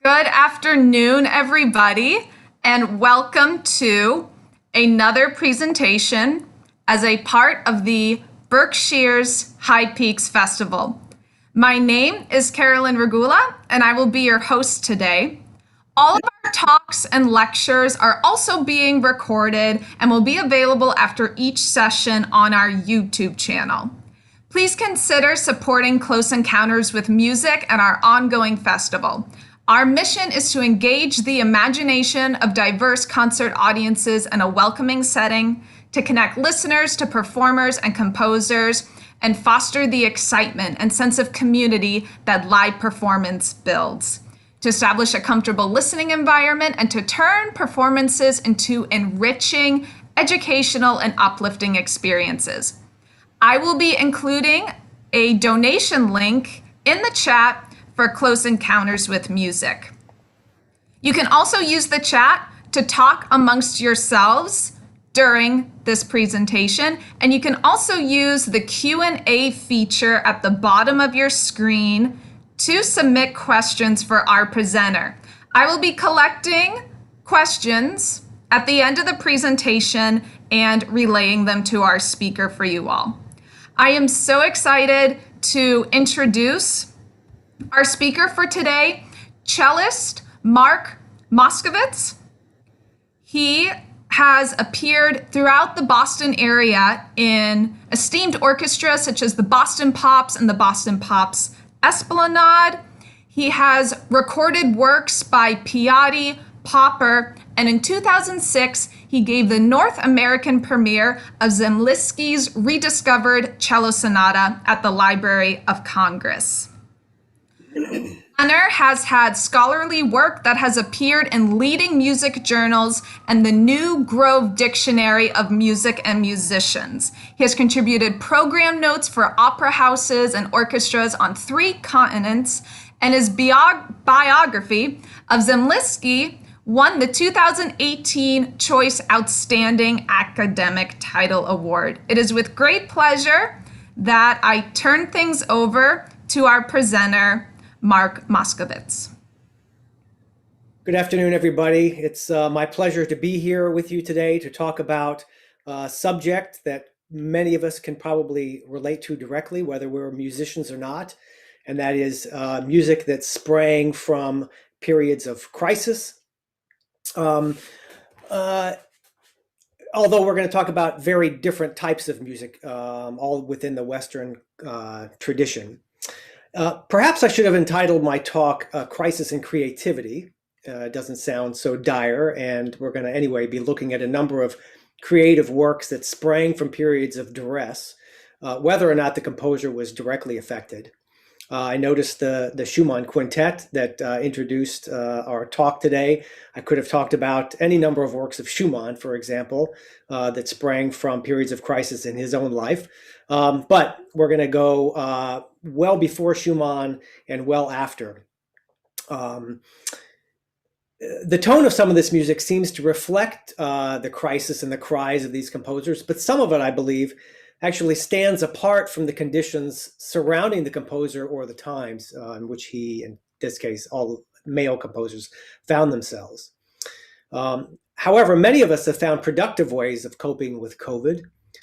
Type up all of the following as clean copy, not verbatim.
Good afternoon, everybody, and welcome to another presentation as a part of the Berkshire's High Peaks Festival. My name is Carolyn Regula, and I will be your host today. All of our talks and lectures are also being recorded and will be available after each session on our YouTube channel. Please consider supporting Close Encounters with Music and our ongoing festival. Our mission is to engage the imagination of diverse concert audiences in a welcoming setting, to connect listeners to performers and composers, and foster the excitement and sense of community that live performance builds, to establish a comfortable listening environment, and to turn performances into enriching, educational, and uplifting experiences. I will be including a donation link in the chat for Close Encounters with Music. You can also use the chat to talk amongst yourselves during this presentation, and you can also use the Q&A feature at the bottom of your screen to submit questions for our presenter. I will be collecting questions at the end of the presentation and relaying them to our speaker for you all. I am so excited to introduce our speaker for today, cellist Marc Moskovitz. He has appeared throughout the Boston area in esteemed orchestras such as the Boston Pops and the Boston Pops Esplanade. He has recorded works by Piatti, Popper, and in 2006, he gave the North American premiere of Zemlinsky's rediscovered cello sonata at the Library of Congress. Hunter has had scholarly work that has appeared in leading music journals and the New Grove Dictionary of Music and Musicians. He has contributed program notes for opera houses and orchestras on 3 continents, and his biography of Zemlinsky won the 2018 Choice Outstanding Academic Title Award. It is with great pleasure that I turn things over to our presenter, Marc Moskovitz. Good afternoon, everybody. It's my pleasure to be here with you today to talk about a subject that many of us can probably relate to directly, whether we're musicians or not, and that is music that sprang from periods of crisis. Although we're going to talk about very different types of music, all within the Western tradition. Perhaps I should have entitled my talk Crisis in Creativity. It doesn't sound so dire, and we're going to anyway be looking at a number of creative works that sprang from periods of duress, whether or not the composer was directly affected. I noticed the Schumann Quintet that introduced our talk today. I could have talked about any number of works of Schumann, for example, that sprang from periods of crisis in his own life. But we're going to go well before Schumann and well after. The tone of some of this music seems to reflect the crisis and the cries of these composers, but some of it, I believe, actually stands apart from the conditions surrounding the composer or the times in which he, in this case, all male composers, found themselves. However, many of us have found productive ways of coping with COVID.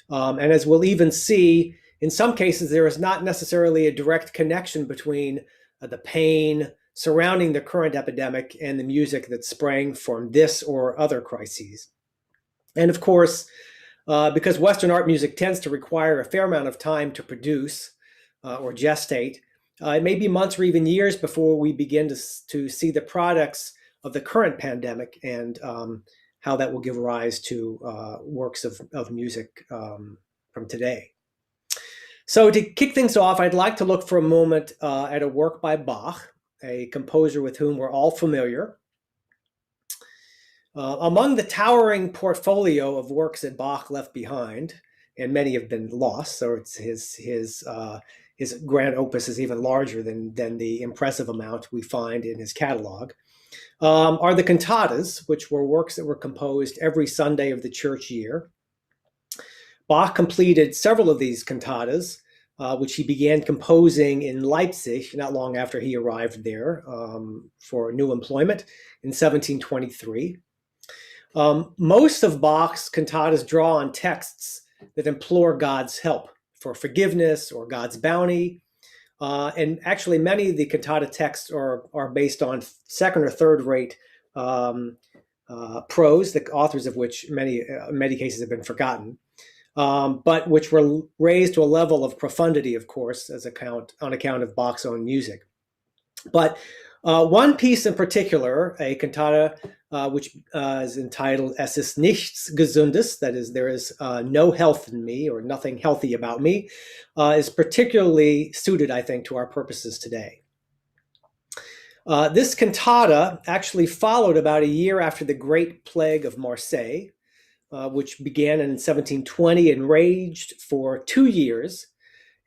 And as we'll even see, in some cases, there is not necessarily a direct connection between the pain surrounding the current epidemic and the music that sprang from this or other crises. And of course, because Western art music tends to require a fair amount of time to produce or gestate, it may be months or even years before we begin to see the products of the current pandemic and how that will give rise to works of music from today. So to kick things off, I'd like to look for a moment at a work by Bach, a composer with whom we're all familiar. Among the towering portfolio of works that Bach left behind, and many have been lost, so it's his grand opus is even larger than the impressive amount we find in his catalog, are the cantatas, which were works that were composed every Sunday of the church year. Bach completed several of these cantatas which he began composing in Leipzig not long after he arrived there for new employment in 1723. Most of Bach's cantatas draw on texts that implore God's help for forgiveness or God's bounty. And actually, many of the cantata texts are based on second or third rate prose, the authors of which in many cases have been forgotten, but which were raised to a level of profundity, of course, on account of Bach's own music. But one piece in particular, a cantata which is entitled Es ist nichts Gesundes, that is, there is no health in me, or nothing healthy about me, is particularly suited, I think, to our purposes today. This cantata actually followed about a year after the Great Plague of Marseille, which began in 1720 and raged for 2 years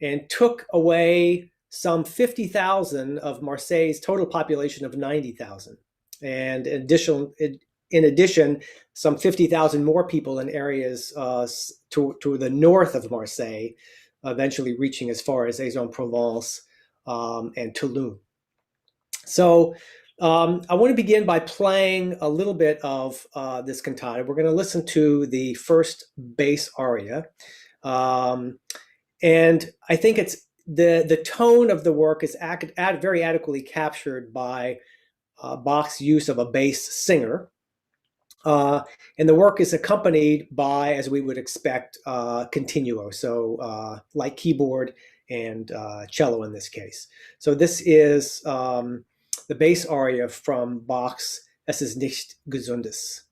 and took away some 50,000 of Marseille's total population of 90,000. And in addition, some 50,000 more people in areas to the north of Marseille, eventually reaching as far as Aix-en-Provence and Toulon. So I want to begin by playing a little bit of this cantata. We're going to listen to the first bass aria. And I think it's the tone of the work is very adequately captured by Bach's use of a bass singer. And the work is accompanied by, as we would expect, continuo, so like keyboard and cello in this case. So this is the bass aria from Bach's Es ist nichts Gesundes.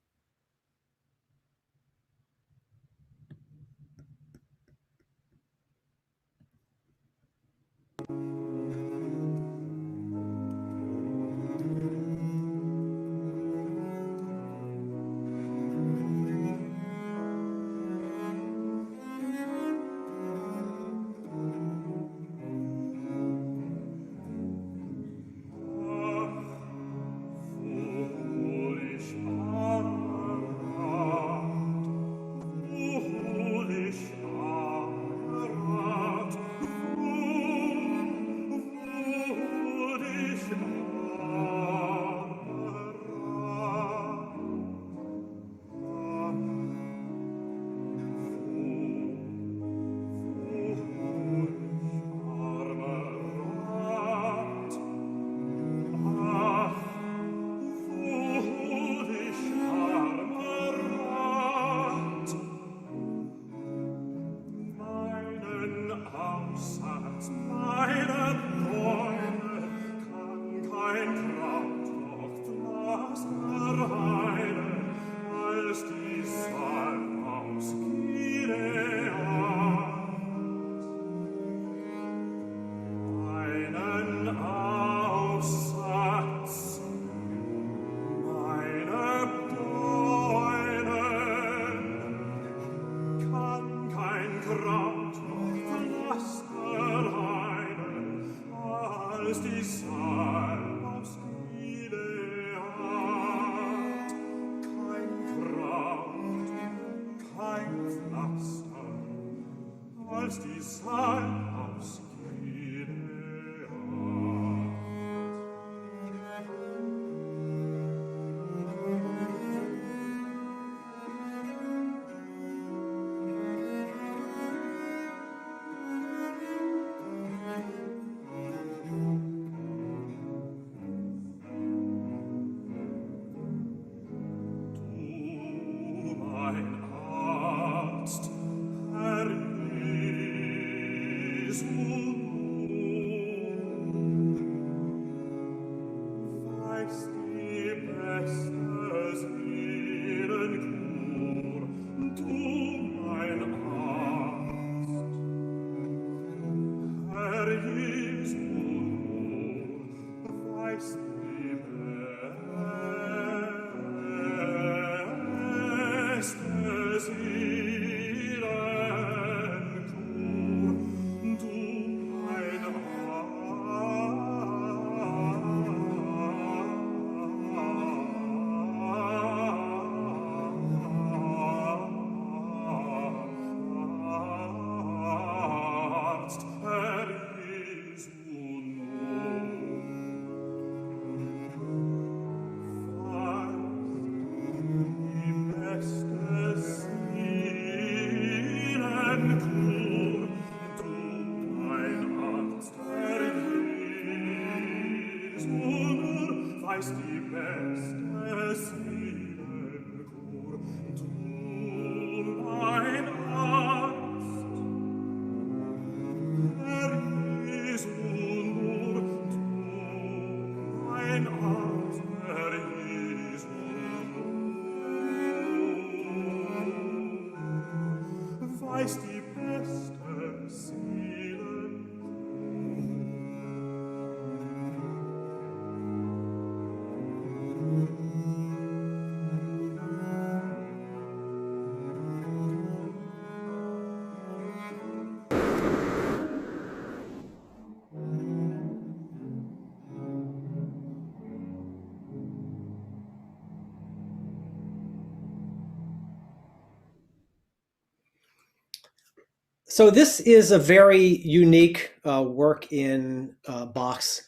So this is a very unique work in Bach's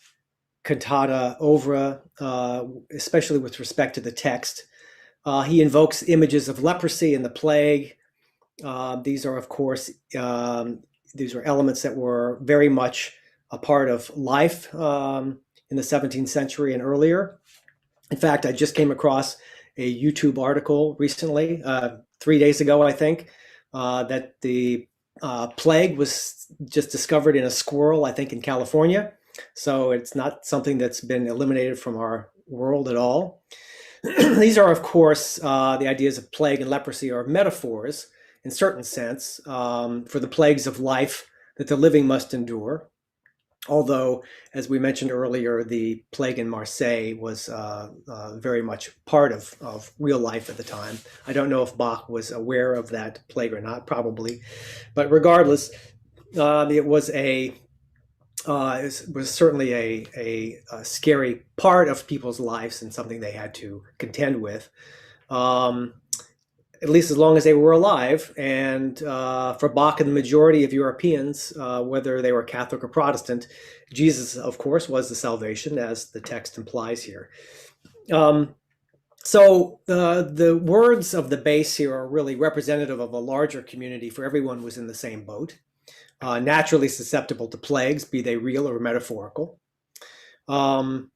cantata Ovra, especially with respect to the text. He invokes images of leprosy and the plague. These are, of course, these are elements that were very much a part of life in the 17th century and earlier. In fact, I just came across a YouTube article recently, 3 days ago, I think, that the plague was just discovered in a squirrel, I think, in California. So it's not something that's been eliminated from our world at all. These are, of course, the ideas of plague and leprosy are metaphors in certain sense for the plagues of life that the living must endure. Although, as we mentioned earlier, the plague in Marseille was very much part of real life at the time. I don't know if Bach was aware of that plague or not, probably. But regardless, it was certainly a scary part of people's lives and something they had to contend with, at least as long as they were alive. And for Bach and the majority of Europeans, whether they were Catholic or Protestant, Jesus, of course, was the salvation, as the text implies here. So the words of the bass here are really representative of a larger community, for everyone was in the same boat, naturally susceptible to plagues, be they real or metaphorical. I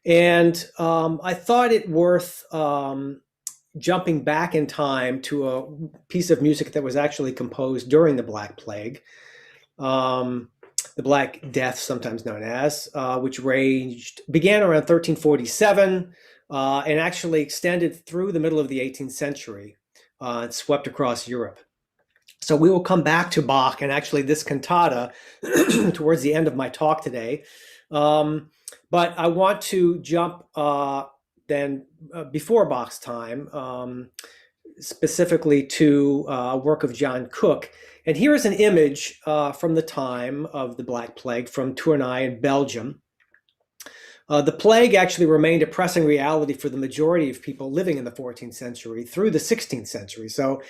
thought it worth jumping back in time to a piece of music that was actually composed during the Black Plague, the Black Death, sometimes known as, which began around 1347 and actually extended through the middle of the 18th century and swept across Europe. So we will come back to Bach and actually this cantata towards the end of my talk today. But I want to jump then before Bach's time, specifically to a work of John Cook. And here is an image from the time of the Black Plague from Tournai in Belgium. The plague actually remained a pressing reality for the majority of people living in the 14th century through the 16th century. So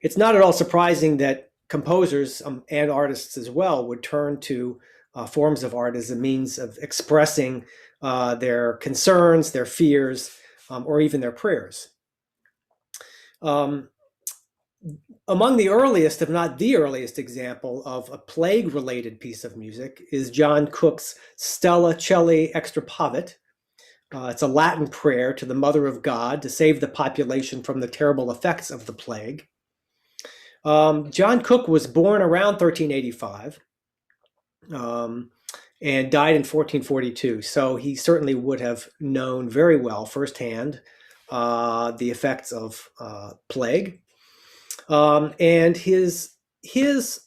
it's not at all surprising that composers and artists as well would turn to forms of art as a means of expressing their concerns, their fears, or even their prayers. Among the earliest, if not the earliest example of a plague-related piece of music is John Cook's Stella Celi Extirpavit. It's a Latin prayer to the Mother of God to save the population from the terrible effects of the plague. John Cook was born around 1385 and died in 1442. So he certainly would have known very well firsthand the effects of plague. And his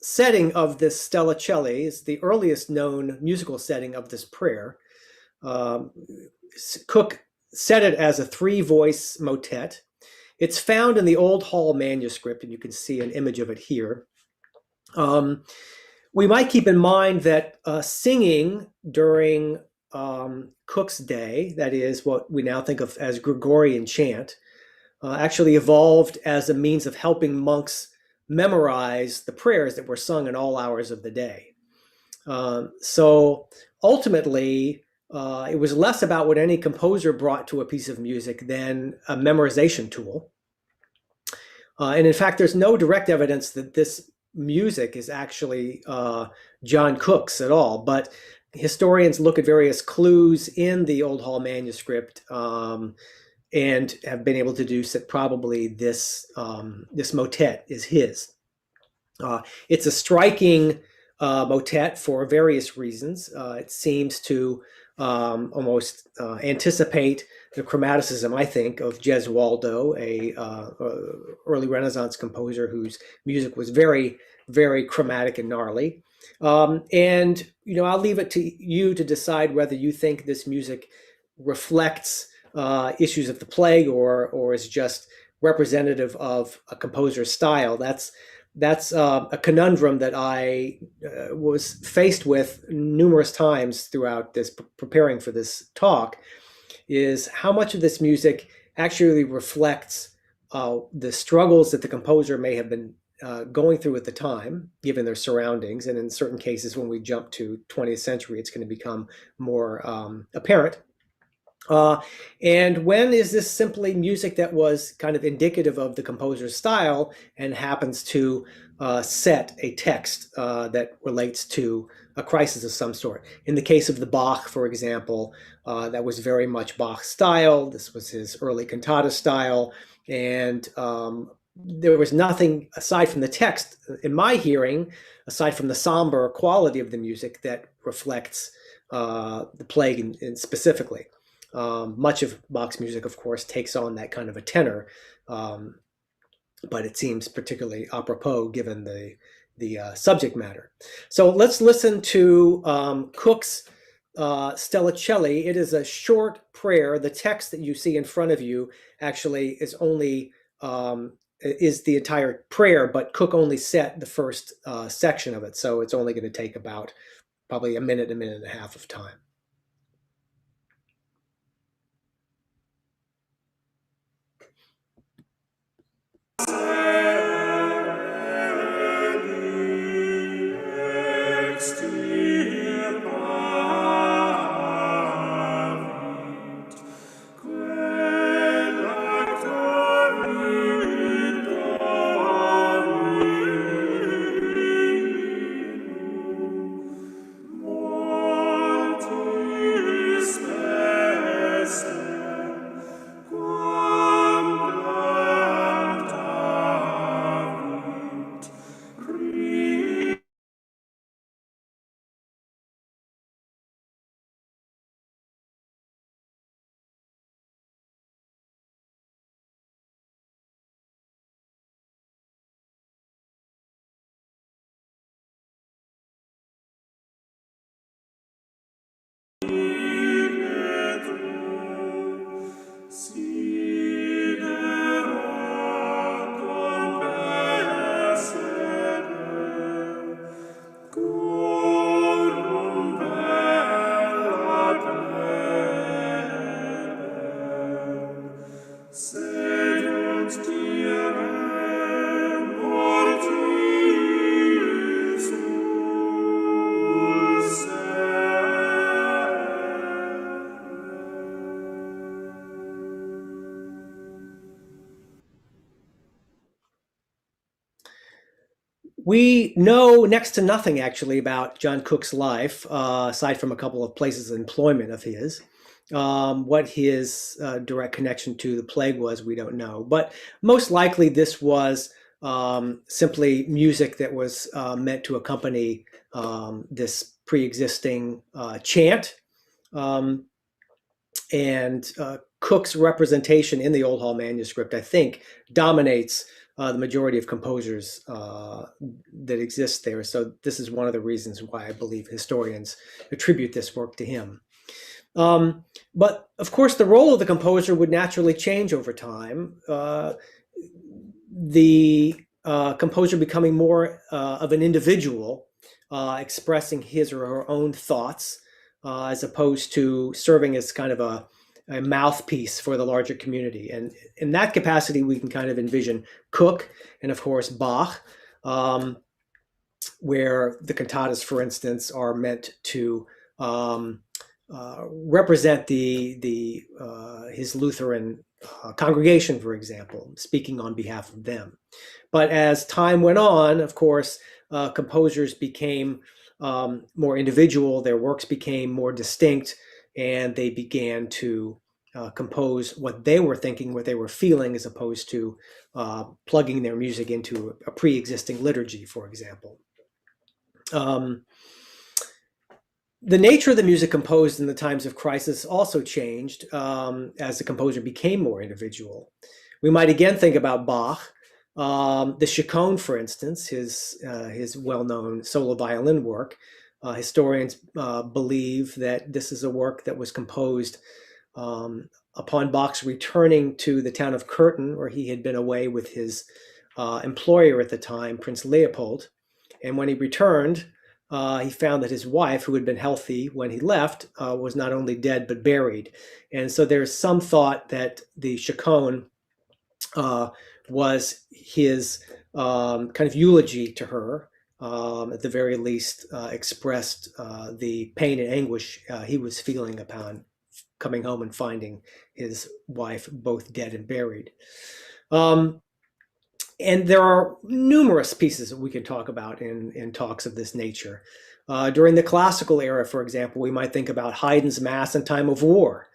setting of this Stella Celi is the earliest known musical setting of this prayer. Cook set it as a 3-voice motet. It's found in the Old Hall manuscript, and you can see an image of it here. We might keep in mind that singing during Cook's day, that is what we now think of as Gregorian chant, actually evolved as a means of helping monks memorize the prayers that were sung in all hours of the day. So ultimately, it was less about what any composer brought to a piece of music than a memorization tool. And in fact, there's no direct evidence that this music is actually John Cook's at all, but historians look at various clues in the Old Hall manuscript and have been able to deduce that probably this motet is his. It's a striking motet for various reasons. It seems to almost anticipate the chromaticism, I think, of Gesualdo, a early Renaissance composer whose music was very, very chromatic and gnarly. And I'll leave it to you to decide whether you think this music reflects issues of the plague or is just representative of a composer's style. That's a conundrum that I was faced with numerous times throughout this preparing for this talk, is how much of this music actually reflects the struggles that the composer may have been going through at the time, given their surroundings. And in certain cases, when we jump to 20th century, it's going to become more apparent. And when is this simply music that was kind of indicative of the composer's style and happens to set a text that relates to a crisis of some sort? In the case of the Bach, for example, that was very much Bach's style. This was his early cantata style. And there was nothing aside from the text, in my hearing, aside from the somber quality of the music, that reflects the plague in specifically. Much of Bach's music, of course, takes on that kind of a tenor, but it seems particularly apropos given the subject matter. So let's listen to Cook's Stella Celli. It is a short prayer. The text that you see in front of you actually is only is the entire prayer, but Cook only set the first section of it, so it's only going to take about probably a minute and a half of time. We know next to nothing, actually, about John Cook's life, aside from a couple of places of employment of his. What his direct connection to the plague was, we don't know. But most likely this was simply music that was meant to accompany this pre-existing chant. And Cook's representation in the Old Hall manuscript, I think, dominates the majority of composers that exist there. So this is one of the reasons why I believe historians attribute this work to him. But of course, the role of the composer would naturally change over time. The composer becoming more of an individual, expressing his or her own thoughts, as opposed to serving as kind of a mouthpiece for the larger community. And in that capacity, we can kind of envision Cook and, of course, Bach, where the cantatas, for instance, are meant to represent his Lutheran congregation, for example, speaking on behalf of them. But as time went on, of course, composers became more individual. Their works became more distinct, and they began to compose what they were thinking, what they were feeling, as opposed to plugging their music into a pre-existing liturgy, for example. The nature of the music composed in the times of crisis also changed as the composer became more individual. We might again think about Bach. The Chaconne, for instance, his well-known solo violin work. Historians believe that this is a work that was composed upon Bach's returning to the town of Curtin, where he had been away with his employer at the time, Prince Leopold. And when he returned, he found that his wife, who had been healthy when he left, was not only dead but buried. And so there's some thought that the Chaconne was his kind of eulogy to her, at the very least expressed the pain and anguish he was feeling upon coming home and finding his wife both dead and buried. And there are numerous pieces that we can talk about in talks of this nature. During the classical era, for example, we might think about Haydn's Mass in Time of War.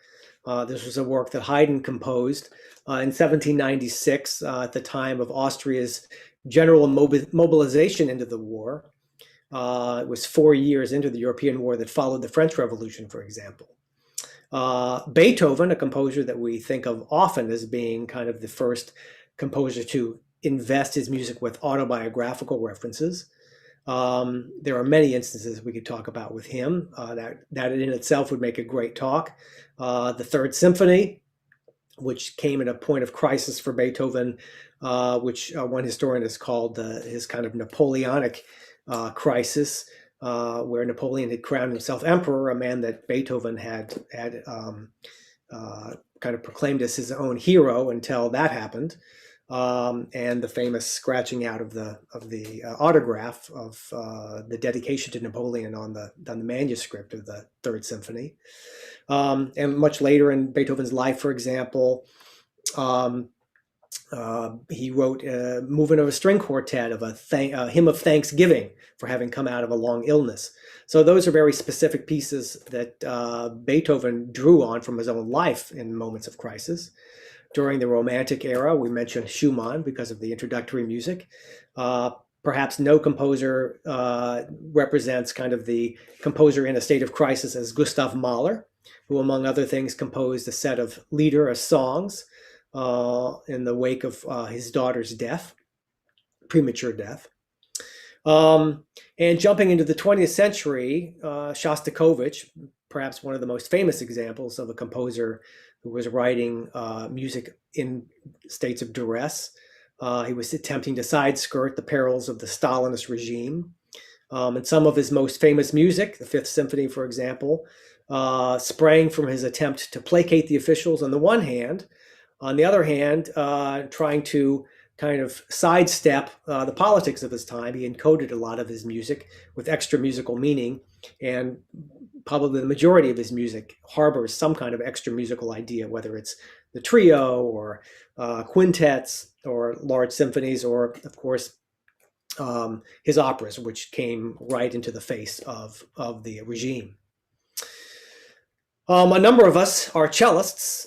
This was a work that Haydn composed in 1796 at the time of Austria's general mobilization into the war. It was 4 years into the European war that followed the French Revolution, for example. Beethoven, a composer that we think of often as being kind of the first composer to invest his music with autobiographical references. There are many instances we could talk about with him. That in itself would make a great talk. The Third Symphony, which came at a point of crisis for Beethoven, which one historian has called his kind of Napoleonic crisis, where Napoleon had crowned himself emperor, a man that Beethoven had kind of proclaimed as his own hero until that happened. And the famous scratching out of the autograph of the dedication to Napoleon on the manuscript of the Third Symphony. And much later in Beethoven's life, for example, he wrote a movement of a string quartet of a hymn of thanksgiving for having come out of a long illness. So those are very specific pieces that Beethoven drew on from his own life in moments of crisis. During the Romantic era, we mentioned Schumann because of the introductory music. Perhaps no composer represents kind of the composer in a state of crisis as Gustav Mahler, who, among other things, composed a set of Lieder as songs in the wake of his daughter's death, premature death. And jumping into the 20th century, Shostakovich, perhaps one of the most famous examples of a composer who was writing music in states of duress. He was attempting to sideskirt the perils of the Stalinist regime. And some of his most famous music, the Fifth Symphony, for example, sprang from his attempt to placate the officials on the one hand. On the other hand, trying to kind of sidestep the politics of his time. He encoded a lot of his music with extra musical meaning, and probably the majority of his music harbors some kind of extra musical idea, whether it's the trio or quintets or large symphonies, or of course his operas, which came right into the face of the regime. A number of us are cellists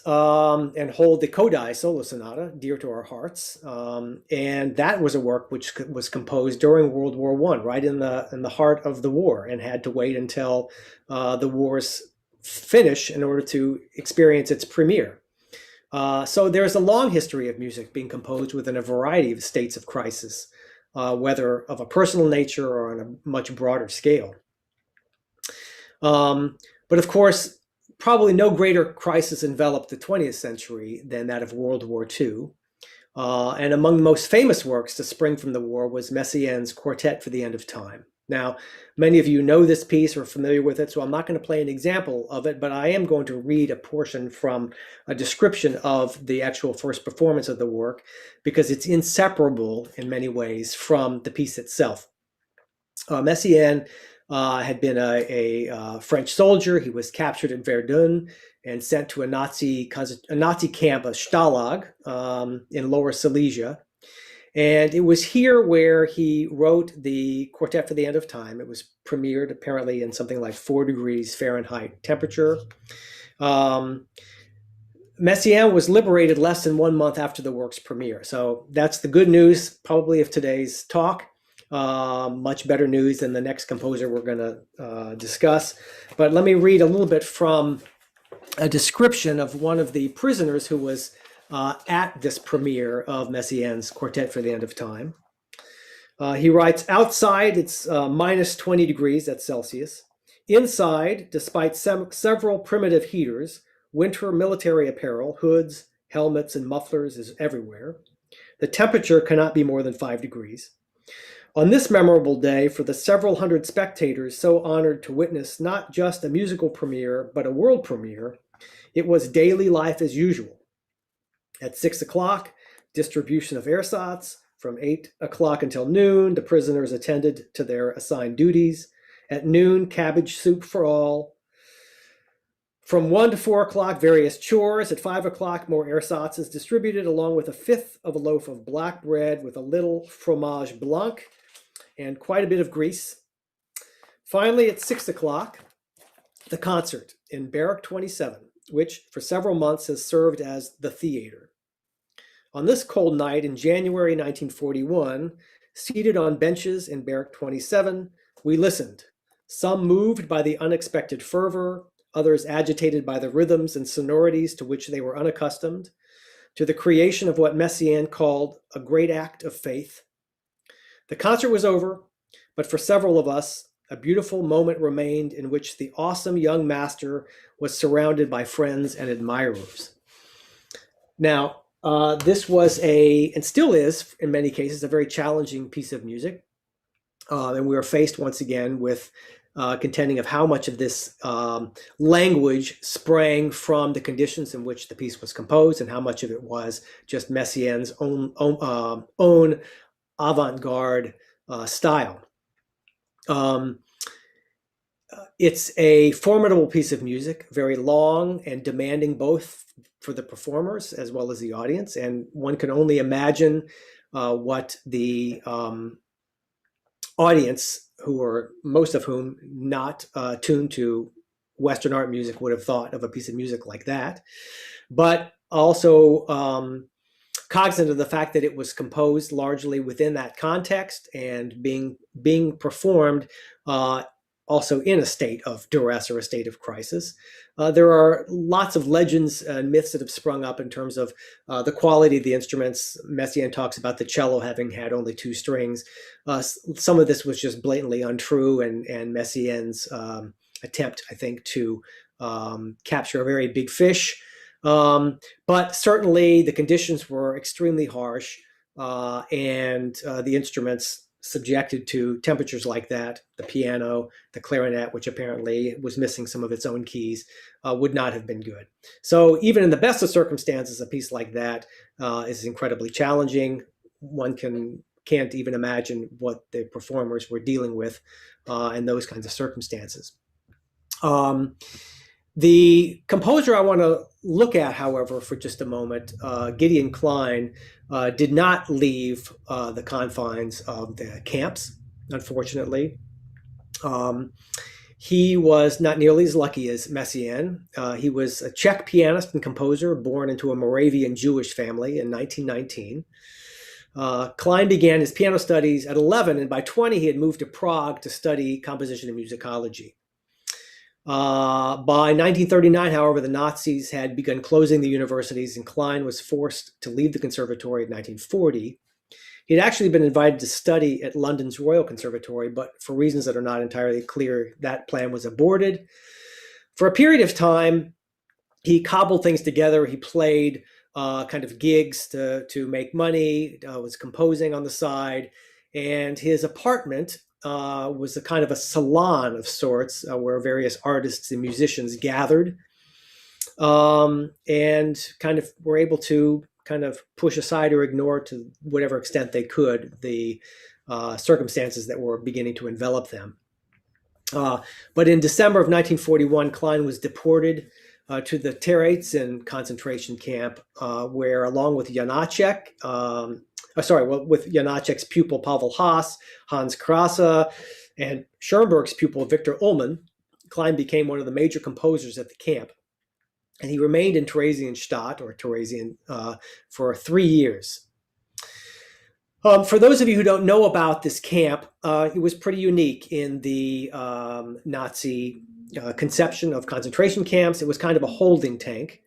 and hold the Kodai solo sonata dear to our hearts, and that was a work which was composed during World War I, right in the heart of the war, and had to wait until the war's finish in order to experience its premiere. So there's a long history of music being composed within a variety of states of crisis, whether of a personal nature or on a much broader scale. But of course, probably no greater crisis enveloped the 20th century than that of World War II. And among the most famous works to spring from the war was Messiaen's Quartet for the End of Time. Now, many of you know this piece or are familiar with it, so I'm not going to play an example of it, but I am going to read a portion from a description of the actual first performance of the work, because it's inseparable in many ways from the piece itself. Messiaen had been a French soldier. He was captured at Verdun and sent to a Nazi camp, a Stalag, in Lower Silesia. And it was here where he wrote the Quartet for the End of Time. It was premiered apparently in something like 4 degrees Fahrenheit temperature. Messiaen was liberated less than 1 month after the work's premiere. So that's the good news, probably, of today's talk. Much better news than the next composer we're going to discuss. But let me read a little bit from a description of one of the prisoners who was at this premiere of Messiaen's Quartet for the End of Time. He writes, outside it's minus 20 degrees, that's Celsius. Inside, despite several primitive heaters, winter military apparel, hoods, helmets, and mufflers is everywhere. The temperature cannot be more than 5 degrees. On this memorable day, for the several hundred spectators so honored to witness not just a musical premiere, but a world premiere, it was daily life as usual. At 6 o'clock, distribution of ersatz. From 8 o'clock until noon, the prisoners attended to their assigned duties. At noon, cabbage soup for all. From 1 to 4 o'clock, various chores. At 5 o'clock, more ersatz is distributed, along with a fifth of a loaf of black bread with a little fromage blanc and quite a bit of grease. Finally, at 6 o'clock, the concert in Barrack 27, which for several months has served as the theater. On this cold night in January 1941, seated on benches in Barrack 27, we listened, some moved by the unexpected fervor, others agitated by the rhythms and sonorities to which they were unaccustomed, to the creation of what Messiaen called a great act of faith. The concert was over, but for several of us, a beautiful moment remained in which the awesome young master was surrounded by friends and admirers. Now, this was and still is, in many cases, a very challenging piece of music. And we were faced once again with contending of how much of this language sprang from the conditions in which the piece was composed and how much of it was just Messiaen's own avant-garde style. It's a formidable piece of music, very long and demanding both for the performers as well as the audience. And one can only imagine what the audience, who are most of whom not tuned to Western art music, would have thought of a piece of music like that. But also cognizant of the fact that it was composed largely within that context and being performed also in a state of duress or a state of crisis. There are lots of legends and myths that have sprung up in terms of the quality of the instruments. Messiaen talks about the cello having had only 2 strings. Some of this was just blatantly untrue, and Messiaen's attempt, I think, to capture a very big fish. But certainly the conditions were extremely harsh, and the instruments subjected to temperatures like that, the piano, the clarinet, which apparently was missing some of its own keys, would not have been good. So even in the best of circumstances, a piece like that is incredibly challenging. One can't even imagine what the performers were dealing with in those kinds of circumstances. The composer I want to look at, however, for just a moment, Gideon Klein, did not leave the confines of the camps, unfortunately. He was not nearly as lucky as Messiaen. He was a Czech pianist and composer born into a Moravian Jewish family in 1919. Klein began his piano studies at 11, and by 20 he had moved to Prague to study composition and musicology. By 1939, however, the Nazis had begun closing the universities, and Klein was forced to leave the conservatory in 1940. He had actually been invited to study at London's Royal Conservatory, but for reasons that are not entirely clear, that plan was aborted. For a period of time, he cobbled things together. He played kind of gigs to make money, was composing on the side, and his apartment was a kind of a salon of sorts where various artists and musicians gathered and kind of were able to kind of push aside or ignore to whatever extent they could the circumstances that were beginning to envelop them. But in December of 1941, Klein was deported to the Terezin concentration camp, where, along with Janacek, with Janacek's pupil Pavel Haas, Hans Krasa, and Schoenberg's pupil Victor Ullmann, Klein became one of the major composers at the camp. And he remained in Theresienstadt, or Theresian, for 3 years. For those of you who don't know about this camp, it was pretty unique in the Nazi conception of concentration camps. It was kind of a holding tank.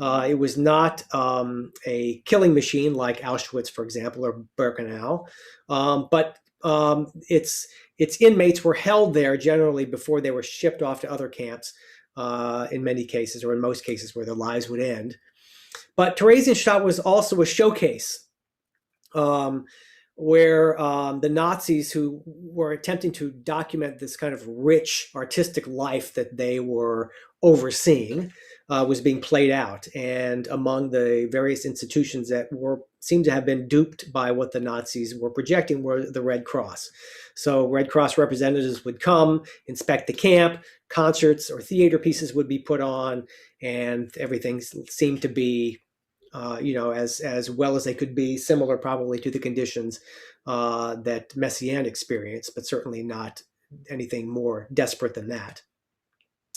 It was not a killing machine like Auschwitz, for example, or Birkenau, but its inmates were held there generally before they were shipped off to other camps, in many cases, or in most cases, where their lives would end. But Theresienstadt was also a showcase, where the Nazis, who were attempting to document this kind of rich artistic life that they were overseeing, was being played out. And among the various institutions that seemed to have been duped by what the Nazis were projecting were the Red Cross. So Red Cross representatives would come, inspect the camp, concerts or theater pieces would be put on, and everything seemed to be as well as they could be, similar probably to the conditions that Messiaen experienced, but certainly not anything more desperate than that.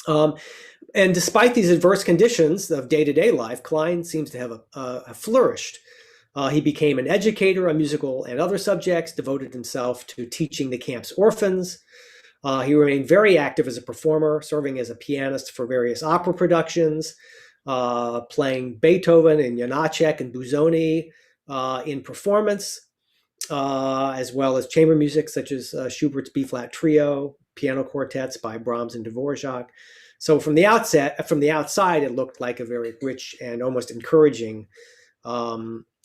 And despite these adverse conditions of day-to-day life, Klein seems to have flourished. He became an educator on musical and other subjects, devoted himself to teaching the camp's orphans. He remained very active as a performer, serving as a pianist for various opera productions, playing Beethoven and Janacek and Busoni in performance, as well as chamber music such as Schubert's B-flat trio, piano quartets by Brahms and Dvorak. So from the outside, it looked like a very rich and almost encouraging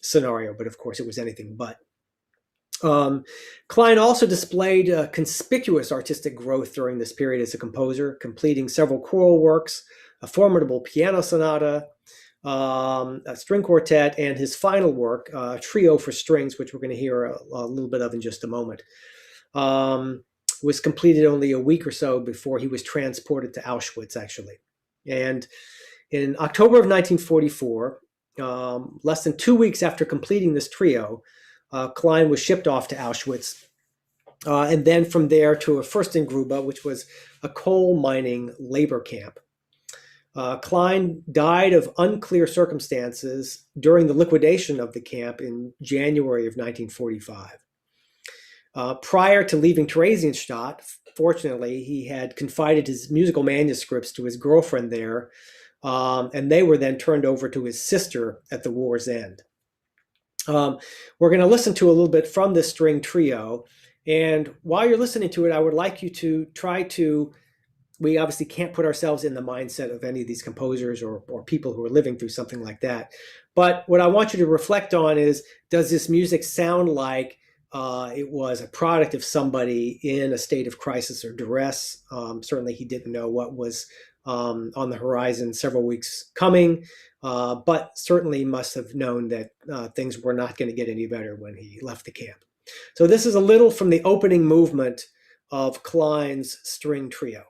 scenario, but of course it was anything but. Klein also displayed conspicuous artistic growth during this period as a composer, completing several choral works, a formidable piano sonata, a string quartet, and his final work, a trio for strings, which we're going to hear a little bit of in just a moment, was completed only a week or so before he was transported to Auschwitz, actually. And in October of 1944, less than 2 weeks after completing this trio, Klein was shipped off to Auschwitz, and then from there to a Fürstengrube, which was a coal mining labor camp. Klein died of unclear circumstances during the liquidation of the camp in January of 1945. Prior to leaving Theresienstadt, fortunately, he had confided his musical manuscripts to his girlfriend there, and they were then turned over to his sister at the war's end. We're going to listen to a little bit from this string trio, and while you're listening to it, I would like you to try to, we obviously can't put ourselves in the mindset of any of these composers or people who are living through something like that, but what I want you to reflect on is, does this music sound like it was a product of somebody in a state of crisis or duress? Certainly he didn't know what was on the horizon several weeks coming, but certainly must have known that things were not going to get any better when he left the camp. So this is a little from the opening movement of Klein's string trio.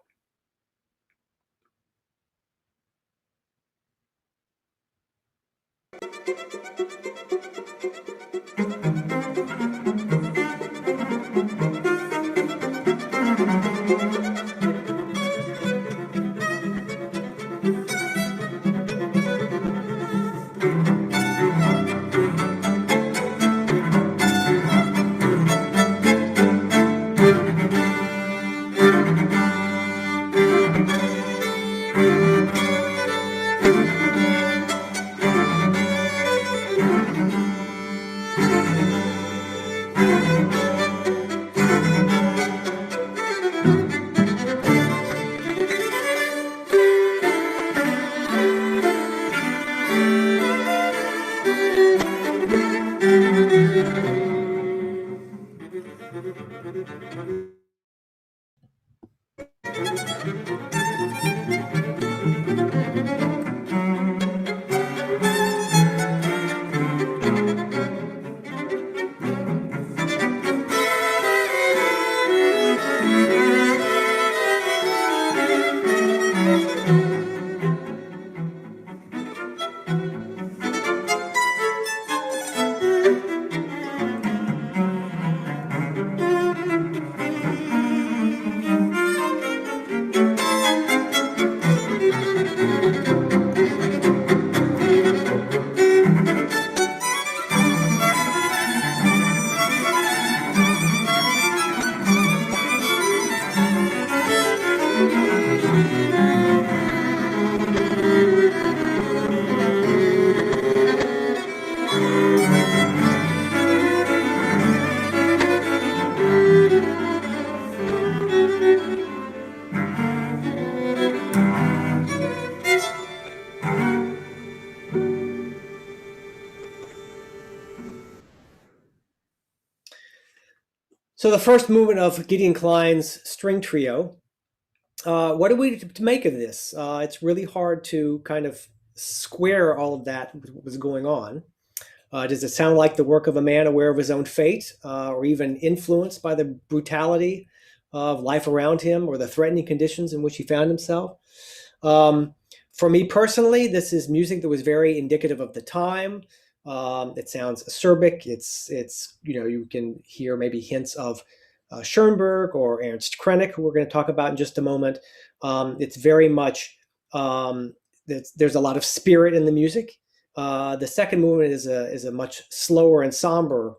So the first movement of Gideon Klein's string trio. What are we to make of this? It's really hard to kind of square all of that with what was going on. Does it sound like the work of a man aware of his own fate, or even influenced by the brutality of life around him or the threatening conditions in which he found himself? Um, for me personally, this is music that was very indicative of the time. It sounds acerbic. It's you can hear maybe hints of Schoenberg or Ernst Krenek, who we're going to talk about in just a moment. It's very much there's a lot of spirit in the music. The second movement is a much slower and somber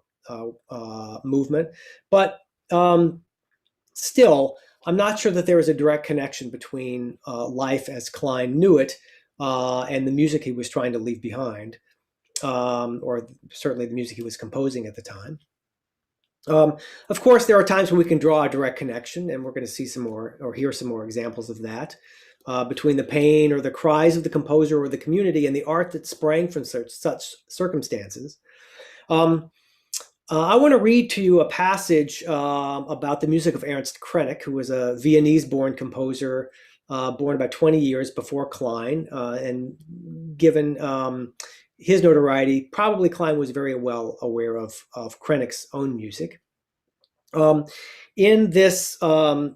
movement, but still, I'm not sure that there is a direct connection between life as Klein knew it and the music he was trying to leave behind, or certainly the music he was composing at the time. Of course, there are times when we can draw a direct connection, and we're going to see some more or hear some more examples of that between the pain or the cries of the composer or the community and the art that sprang from such circumstances. I want to read to you a passage about the music of Ernst Krenek, who was a Viennese-born composer, born about 20 years before Klein, and given his notoriety, probably Klein was very well aware of Krenek's own music. In this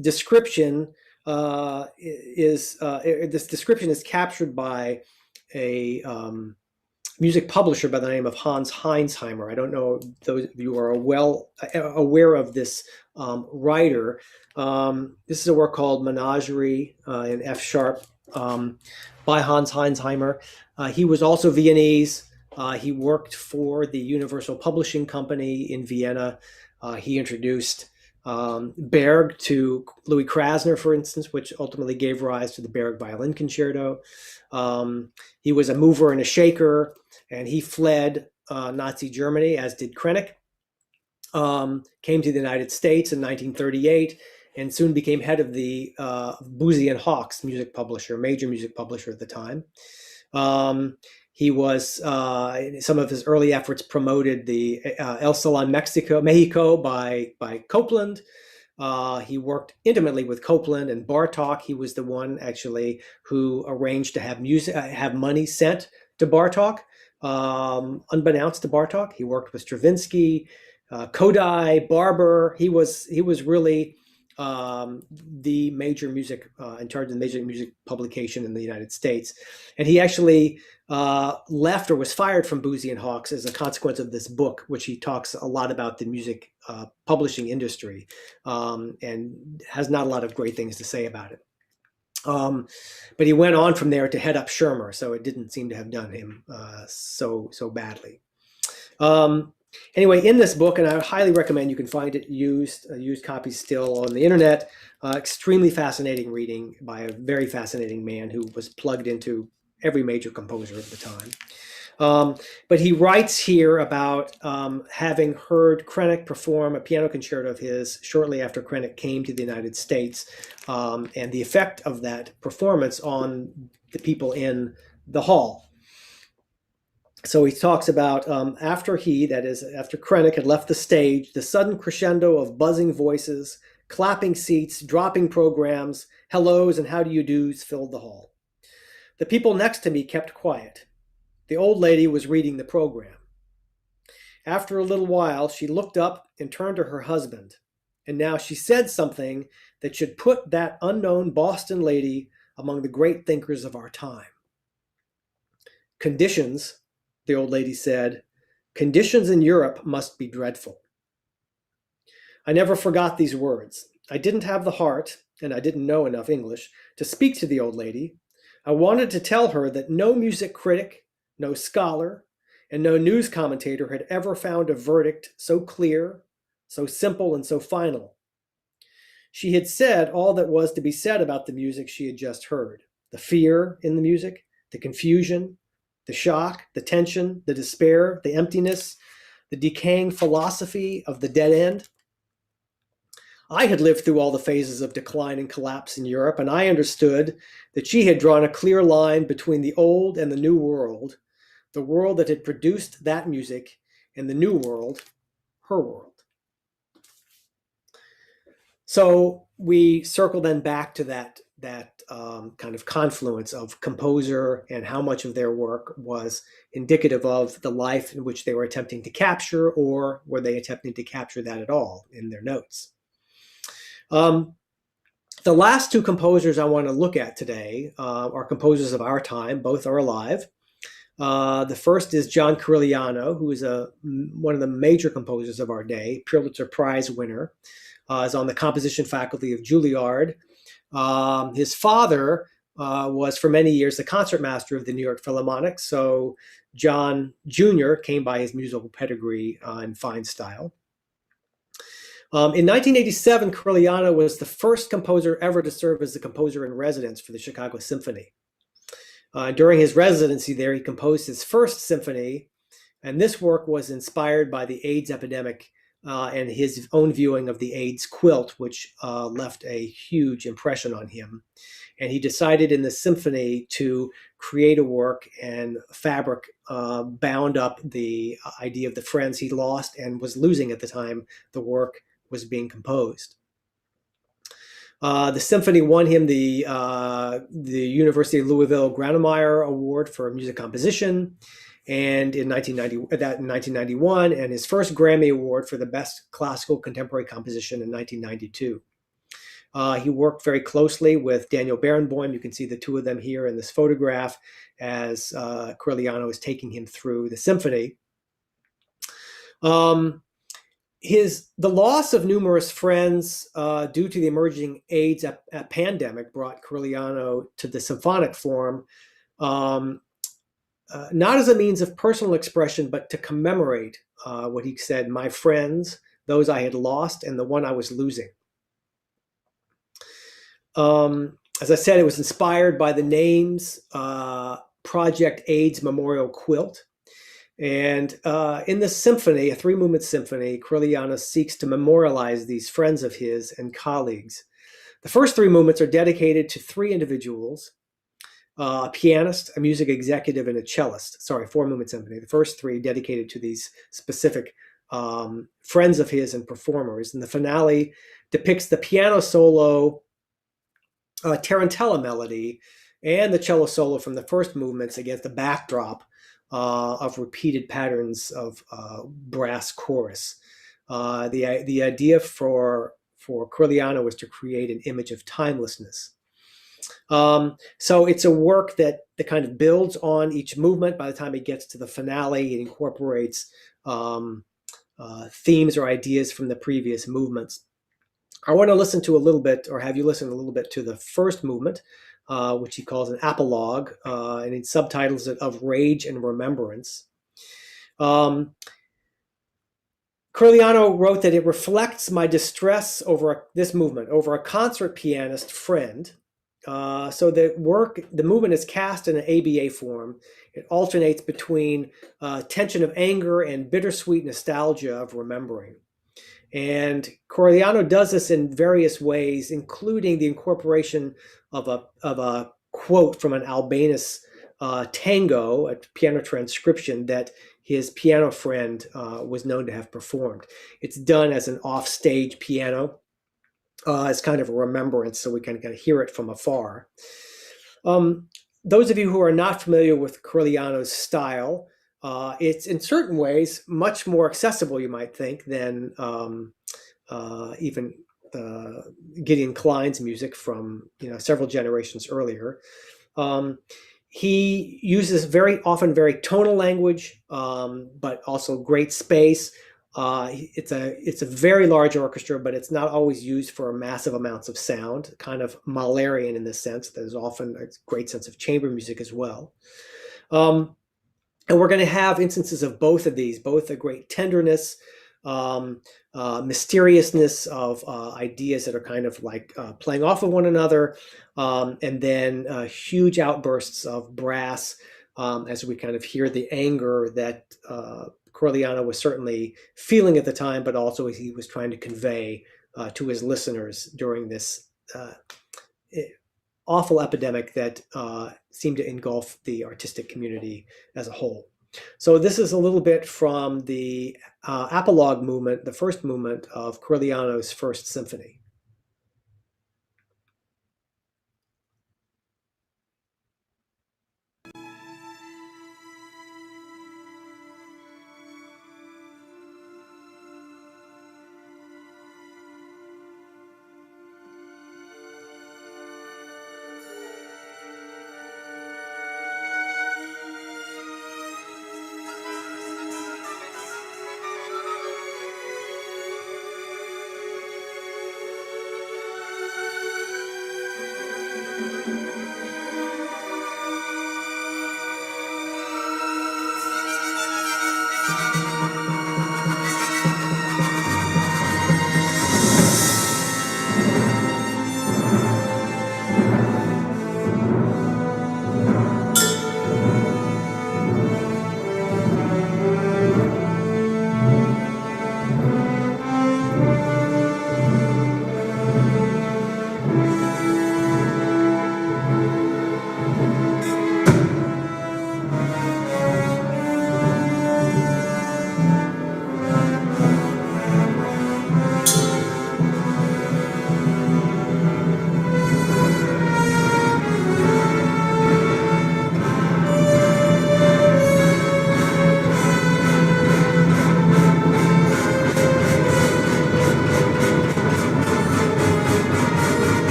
description, this description is captured by a music publisher by the name of Hans Heinsheimer. I don't know if those of you are well aware of this writer. This is a work called Menagerie in F sharp by Hans Heinsheimer. He was also Viennese. He worked for the Universal Publishing Company in Vienna. He introduced Berg to Louis Krasner, for instance, which ultimately gave rise to the Berg Violin Concerto. He was a mover and a shaker, and he fled Nazi Germany, as did Krenek. Came to the United States in 1938, and soon became head of the Boosey and Hawkes music publisher, major music publisher at the time. He was, in some of his early efforts, promoted the El Salon Mexico by Copland. He worked intimately with Copland and Bartók. He was the one actually who arranged to have money sent to Bartók, unbeknownst to Bartók. He worked with Stravinsky, Kodai, Barber. He was really the major music in charge of the major music publication in the United States, and he actually left or was fired from Boosey and Hawkes as a consequence of this book, which he talks a lot about the music publishing industry, and has not a lot of great things to say about it. But he went on from there to head up Schirmer, so it didn't seem to have done him so badly. Anyway, in this book, and I highly recommend you can find it used copies still on the internet, extremely fascinating reading by a very fascinating man who was plugged into every major composer of the time. But he writes here about having heard Krenek perform a piano concerto of his shortly after Krenek came to the United States, and the effect of that performance on the people in the hall. So he talks about after Krenek had left the stage, the sudden crescendo of buzzing voices, clapping seats, dropping programs, hellos and how do you do's filled the hall. The people next to me kept quiet. The old lady was reading the program. After a little while, she looked up and turned to her husband, and now she said something that should put that unknown Boston lady among the great thinkers of our time. Conditions, the old lady said, conditions in Europe must be dreadful. I never forgot these words. I didn't have the heart, and I didn't know enough English, to speak to the old lady. I wanted to tell her that no music critic, no scholar, and no news commentator had ever found a verdict so clear, so simple, and so final. She had said all that was to be said about the music she had just heard. The fear in the music, the confusion, the shock, the tension, the despair, the emptiness, the decaying philosophy of the dead end. I had lived through all the phases of decline and collapse in Europe, and I understood that she had drawn a clear line between the old and the new world, the world that had produced that music, and the new world, her world. So we circle then back to that kind of confluence of composer and how much of their work was indicative of the life in which they were attempting to capture, or were they attempting to capture that at all in their notes. The last two composers I want to look at today are composers of our time. Both are alive. The first is John Corigliano, who is one of the major composers of our day, Pulitzer Prize winner, is on the composition faculty of Juilliard. His father was for many years the concertmaster of the New York Philharmonic, so John Jr. came by his musical pedigree in fine style. In 1987, Corigliano was the first composer ever to serve as the composer in residence for the Chicago Symphony. During his residency there, he composed his first symphony, and this work was inspired by the AIDS epidemic and his own viewing of the AIDS quilt, which left a huge impression on him. And he decided in the symphony to create a work, and fabric bound up the idea of the friends he lost and was losing at the time the work was being composed. The symphony won him the University of Louisville Grawemeyer Award for Music Composition, and in 1991, and his first Grammy Award for the Best Classical Contemporary Composition in 1992. He worked very closely with Daniel Barenboim. You can see the two of them here in this photograph as Corigliano is taking him through the symphony. The loss of numerous friends due to the emerging AIDS pandemic brought Corigliano to the symphonic form, not as a means of personal expression, but to commemorate what he said, my friends, those I had lost, and the one I was losing. As I said, it was inspired by the names Project AIDS Memorial Quilt. And in this symphony, a three-movement symphony, Corigliano seeks to memorialize these friends of his and colleagues. The first three movements are dedicated to three individuals, a pianist, a music executive, and a cellist. Sorry, four-movement symphony. The first three dedicated to these specific friends of his and performers. And the finale depicts the piano solo, tarantella melody, and the cello solo from the first movements against the backdrop of repeated patterns of brass chorus. The idea for Corigliano was to create an image of timelessness. So it's a work that kind of builds on each movement. By the time it gets to the finale, it incorporates themes or ideas from the previous movements. I want to listen to a little bit, or have you listen a little bit to the first movement, which he calls an apologue, and he subtitles it Of Rage and Remembrance. Corigliano wrote that it reflects my distress over this movement, over a concert pianist friend. So the movement is cast in an ABA form. It alternates between tension of anger and bittersweet nostalgia of remembering. And Corigliano does this in various ways, including the incorporation of a quote from an Albanese tango, a piano transcription that his piano friend was known to have performed. It's done as an offstage piano, as kind of a remembrance, so we kind of hear it from afar. Those of you who are not familiar with Corigliano's style, it's in certain ways much more accessible, you might think, than even Gideon Klein's music from several generations earlier. He uses very often very tonal language, but also great space. It's a very large orchestra, but it's not always used for massive amounts of sound, kind of Mahlerian in this sense. There's often a great sense of chamber music as well. And we're going to have instances of both of these, both a great tenderness, mysteriousness of ideas that are kind of like playing off of one another, and then huge outbursts of brass as we kind of hear the anger that Corigliano was certainly feeling at the time, but also he was trying to convey to his listeners during this awful epidemic that seemed to engulf the artistic community as a whole. So this is a little bit from the apologue movement, the first movement of Corigliano's First Symphony.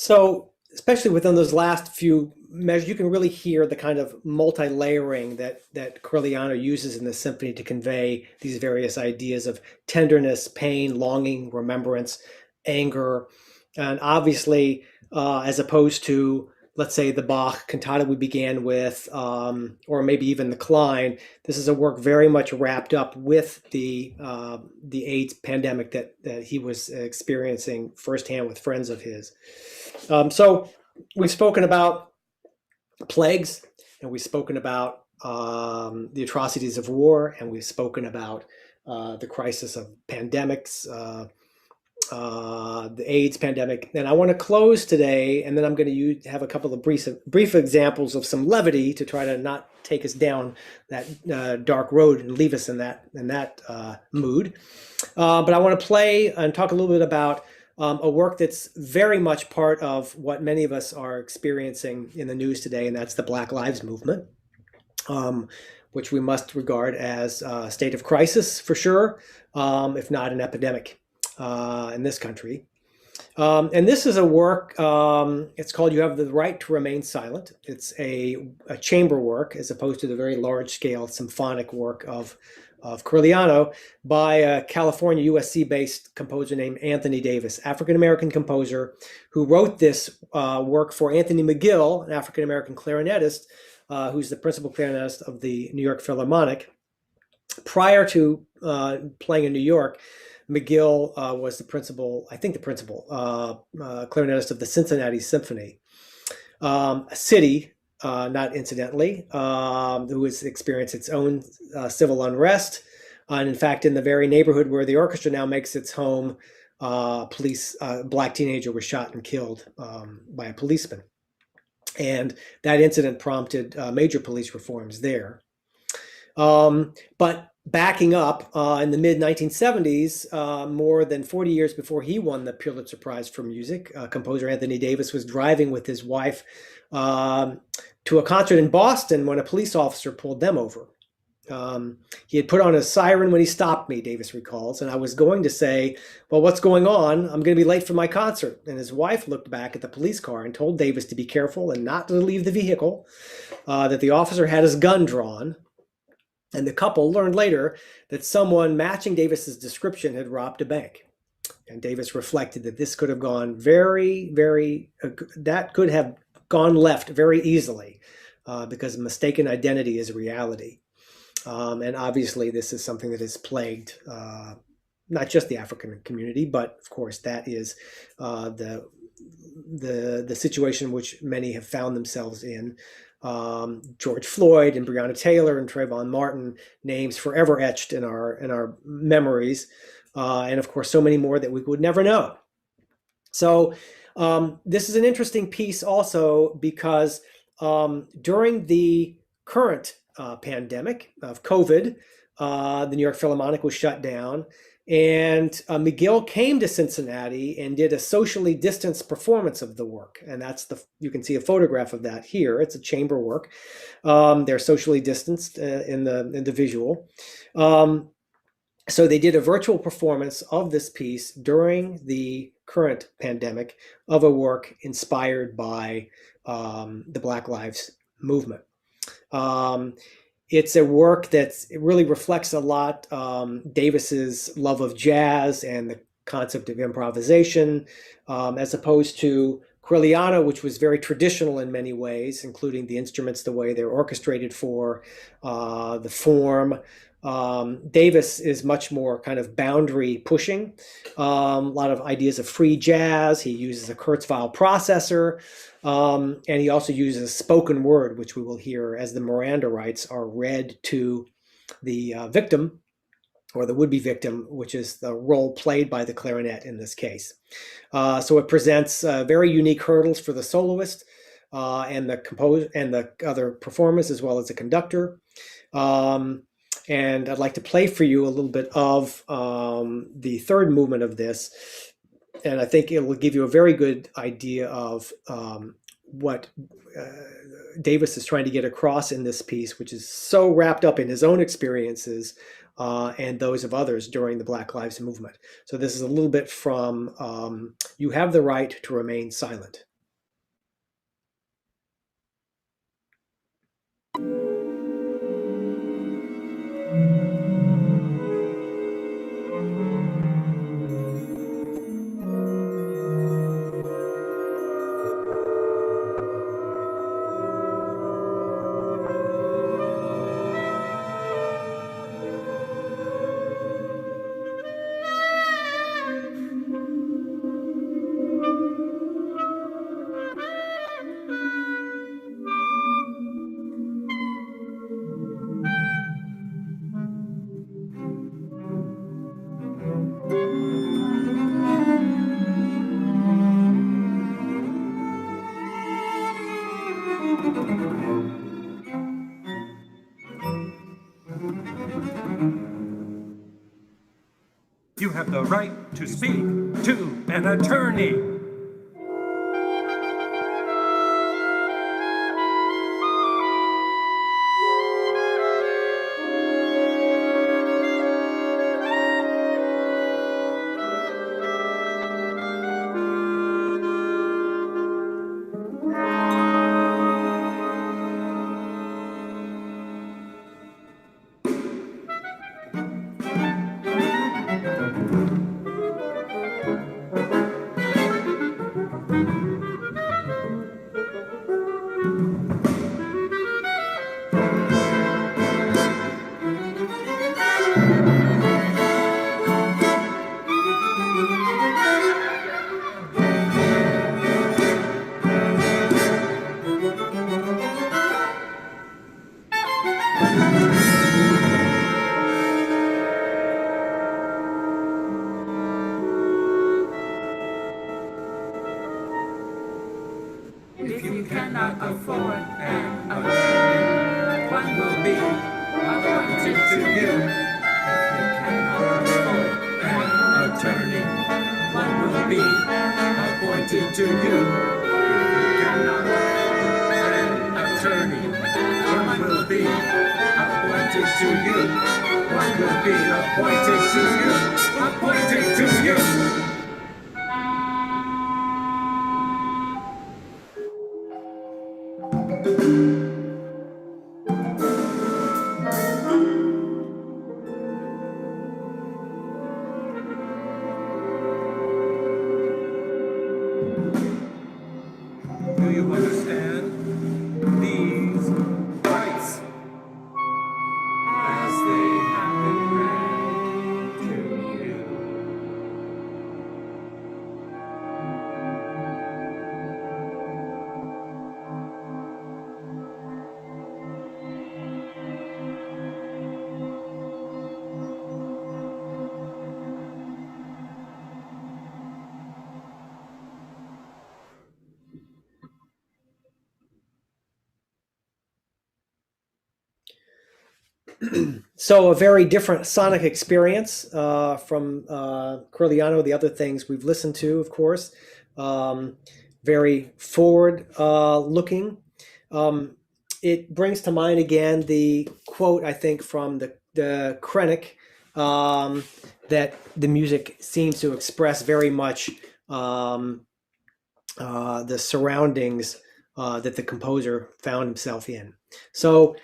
So, especially within those last few measures, you can really hear the kind of multi-layering that Corleone uses in the symphony to convey these various ideas of tenderness, pain, longing, remembrance, anger, and obviously, as opposed to, let's say, the Bach cantata we began with, or maybe even the Klein. This is a work very much wrapped up with the AIDS pandemic that he was experiencing firsthand with friends of his. So we've spoken about plagues, and we've spoken about the atrocities of war, and we've spoken about the crisis of pandemics, the AIDS pandemic. And I want to close today, and then I'm going to have a couple of brief examples of some levity to try to not take us down that dark road and leave us in that mood. But I want to play and talk a little bit about a work that's very much part of what many of us are experiencing in the news today, and that's the Black Lives Movement, which we must regard as a state of crisis for sure, if not an epidemic in this country. And this is a work, it's called You Have the Right to Remain Silent. It's a chamber work as opposed to the very large-scale symphonic work of Corleone by a California, USC-based composer named Anthony Davis, African-American composer who wrote this work for Anthony McGill, an African-American clarinetist, who's the principal clarinetist of the New York Philharmonic. Prior to playing in New York, McGill was the principal clarinetist of the Cincinnati Symphony, a city, not incidentally, who has experienced its own civil unrest. And in fact, in the very neighborhood where the orchestra now makes its home, a black teenager was shot and killed by a policeman. And that incident prompted major police reforms there. But backing up in the mid-1970s, more than 40 years before he won the Pulitzer Prize for Music, composer Anthony Davis was driving with his wife to a concert in Boston when a police officer pulled them over. He had put on a siren when he stopped me, Davis recalls, and I was going to say, well, what's going on? I'm going to be late for my concert. And his wife looked back at the police car and told Davis to be careful and not to leave the vehicle, that the officer had his gun drawn. And the couple learned later that someone matching Davis's description had robbed a bank. And Davis reflected that this could have gone that could have gone left very easily because mistaken identity is a reality. And obviously this is something that has plagued not just the African community, but of course that is the situation in which many have found themselves in. George Floyd and Breonna Taylor and Trayvon Martin, names forever etched in our memories, and of course so many more that we would never know. So this is an interesting piece also because during the current pandemic of COVID, the New York Philharmonic was shut down, and McGill came to Cincinnati and did a socially distanced performance of the work. And you can see a photograph of that here. It's a chamber work. They're socially distanced in the visual. So they did a virtual performance of this piece during the current pandemic of a work inspired by the Black Lives Movement. It's a work it really reflects a lot Davis's love of jazz and the concept of improvisation, as opposed to Corleone, which was very traditional in many ways, including the instruments, the way they're orchestrated for, the form. Davis is much more kind of boundary pushing, a lot of ideas of free jazz. He uses a Kurzweil processor, and he also uses spoken word, which we will hear as the Miranda rights are read to the victim or the would-be victim, which is the role played by the clarinet in this case. So it presents very unique hurdles for the soloist and the other performers, as well as the conductor. And I'd like to play for you a little bit of the third movement of this. And I think it will give you a very good idea of what Davis is trying to get across in this piece, which is so wrapped up in his own experiences and those of others during the Black Lives Movement. So this is a little bit from You Have the Right to Remain Silent. You have the right to speak to an attorney. If you cannot afford an attorney, one will be appointed to you. If you cannot afford an attorney, one will be appointed to you. If you cannot afford an attorney, one will be appointed to you. One will be appointed to you. Appointed to you. Do you understand these rights As they have been read to you. So a very different sonic experience from Corleano, the other things we've listened to, of course. Very forward looking. It brings to mind again the quote, I think, from the Krennic, that the music seems to express very much the surroundings that the composer found himself in. So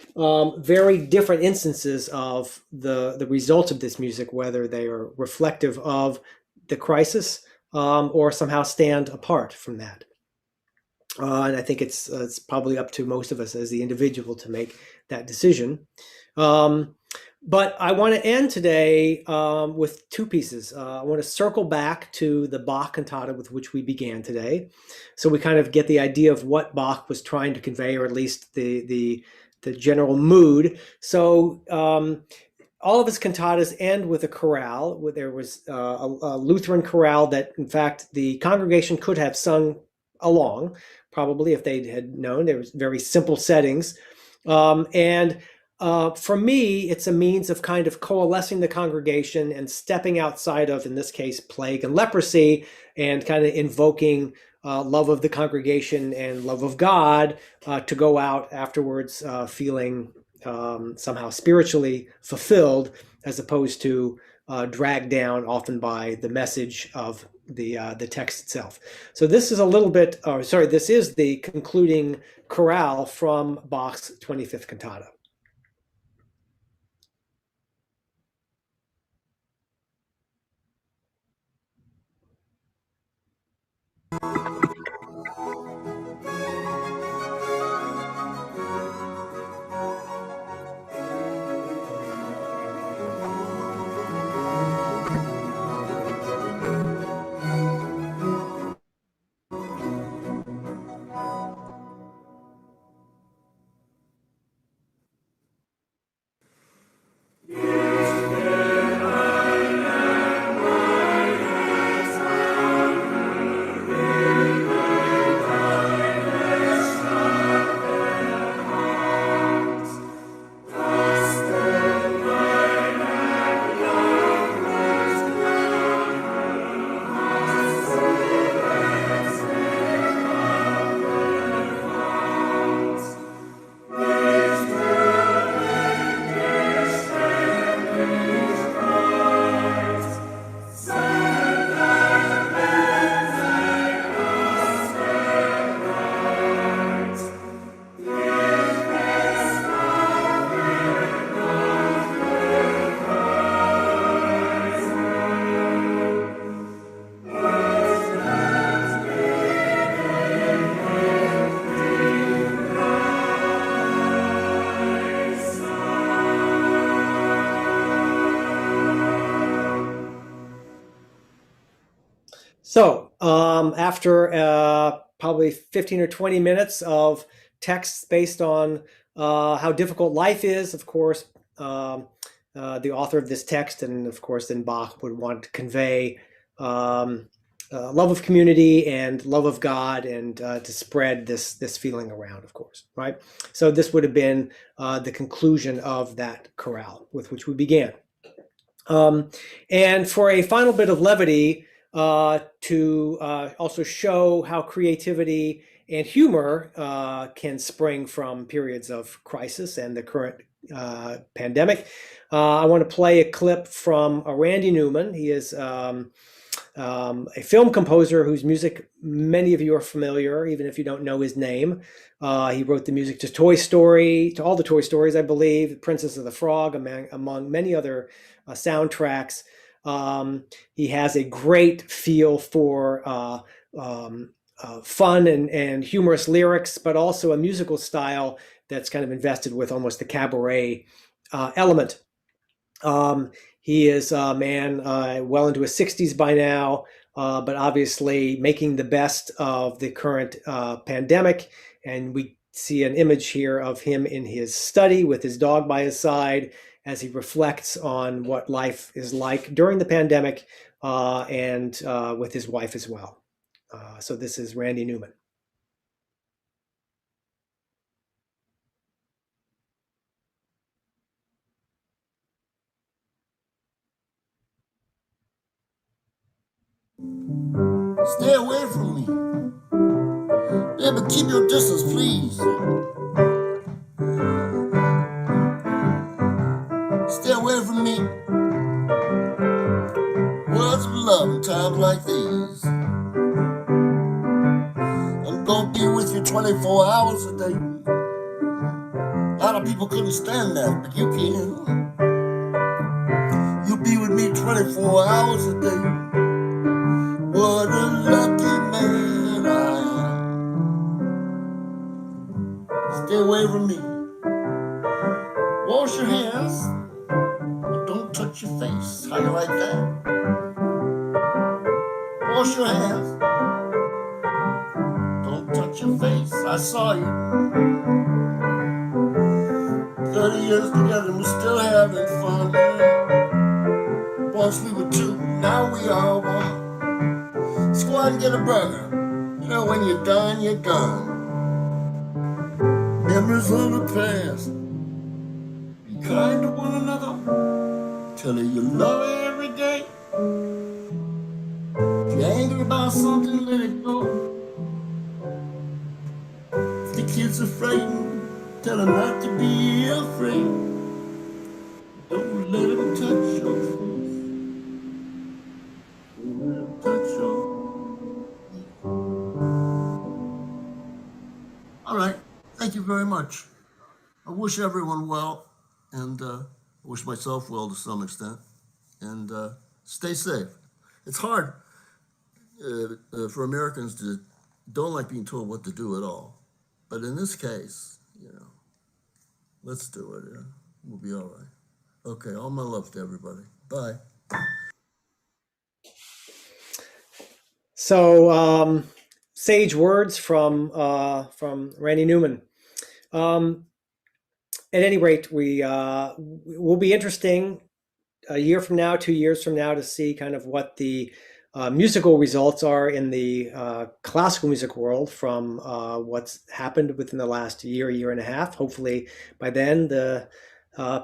very different instances of the results of this music, whether they are reflective of the crisis or somehow stand apart from that. And I think it's probably up to most of us as the individual to make that decision. But I want to end today with two pieces. I want to circle back to the Bach cantata with which we began today, so we kind of get the idea of what Bach was trying to convey, or at least the general mood. So all of his cantatas end with a chorale. Where there was a Lutheran chorale that, in fact, the congregation could have sung along, probably if they had known. There was very simple settings, and for me, it's a means of kind of coalescing the congregation and stepping outside of, in this case, plague and leprosy, and kind of invoking love of the congregation and love of God to go out afterwards feeling somehow spiritually fulfilled, as opposed to dragged down often by the message of the text itself. So this is a little bit, this is the concluding chorale from Bach's 25th cantata. So after probably 15 or 20 minutes of texts based on how difficult life is, of course, the author of this text, and of course then Bach, would want to convey love of community and love of God, and to spread this feeling around, of course, right? So this would have been the conclusion of that chorale with which we began. And for a final bit of levity, to also show how creativity and humor can spring from periods of crisis and the current pandemic, I want to play a clip from Randy Newman. He is a film composer whose music many of you are familiar, even if you don't know his name. He wrote the music to Toy Story, to all the Toy Stories, I believe, Princess of the Frog, among many other soundtracks. He has a great feel for fun and humorous lyrics, but also a musical style that's kind of invested with almost the cabaret element. He is a man well into his 60s by now, but obviously making the best of the current pandemic. And we see an image here of him in his study with his dog by his side as he reflects on what life is like during the pandemic, and with his wife as well. So this is Randy Newman. Stay away from me. Baby, keep your distance, please. Stay away from me. Words of love in times like these. I'm gonna be with you 24 hours a day. A lot of people couldn't stand that, but you can. You'll be with me 24 hours a day. What a lucky man I am. Stay away from me. Wash your hands, but don't touch your face. How you like that? Wash your hands, don't touch your face. I saw you. 30 years together, we're still having fun. Once we were two, now we are one. Let's go out and get a burger. You know, when you're done, you're gone. Memories of the past. Be kind to one another. Tell her you love her every day. If you're angry about something, let it go. If the kid's afraid, tell her not to be afraid. Don't let him touch your face. Don't let him touch your face. All right. Thank you very much. I wish everyone well, and I wish myself well to some extent. And stay safe. It's hard for Americans to don't like being told what to do at all. But in this case, you know, let's do it. Yeah? We'll be all right. Okay, all my love to everybody. Bye. So sage words from Randy Newman. At any rate, we will be interesting a year from now, 2 years from now, to see kind of what the musical results are in the classical music world from what's happened within the last year and a half. Hopefully by then the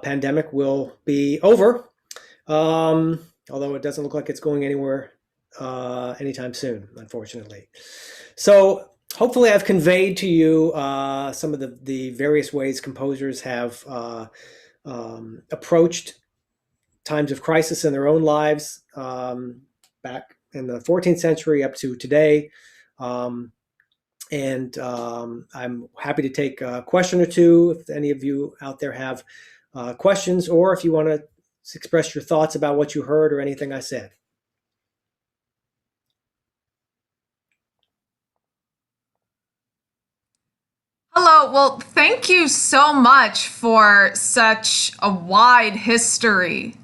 pandemic will be over, although it doesn't look like it's going anywhere anytime soon, unfortunately. So hopefully I've conveyed to you some of the various ways composers have approached times of crisis in their own lives, back in the 14th century up to today. I'm happy to take a question or two if any of you out there have questions, or if you want to express your thoughts about what you heard or anything I said. Hello. Well, thank you so much for such a wide history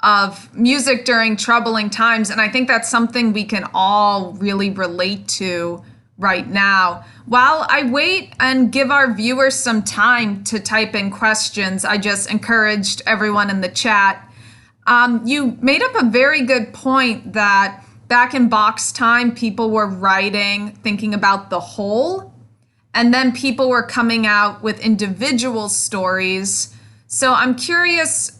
of music during troubling times. And I think that's something we can all really relate to right now. While I wait and give our viewers some time to type in questions, I just encouraged everyone in the chat. You made up a very good point that back in Bach's time, people were writing, thinking about the whole, and then people were coming out with individual stories. So I'm curious,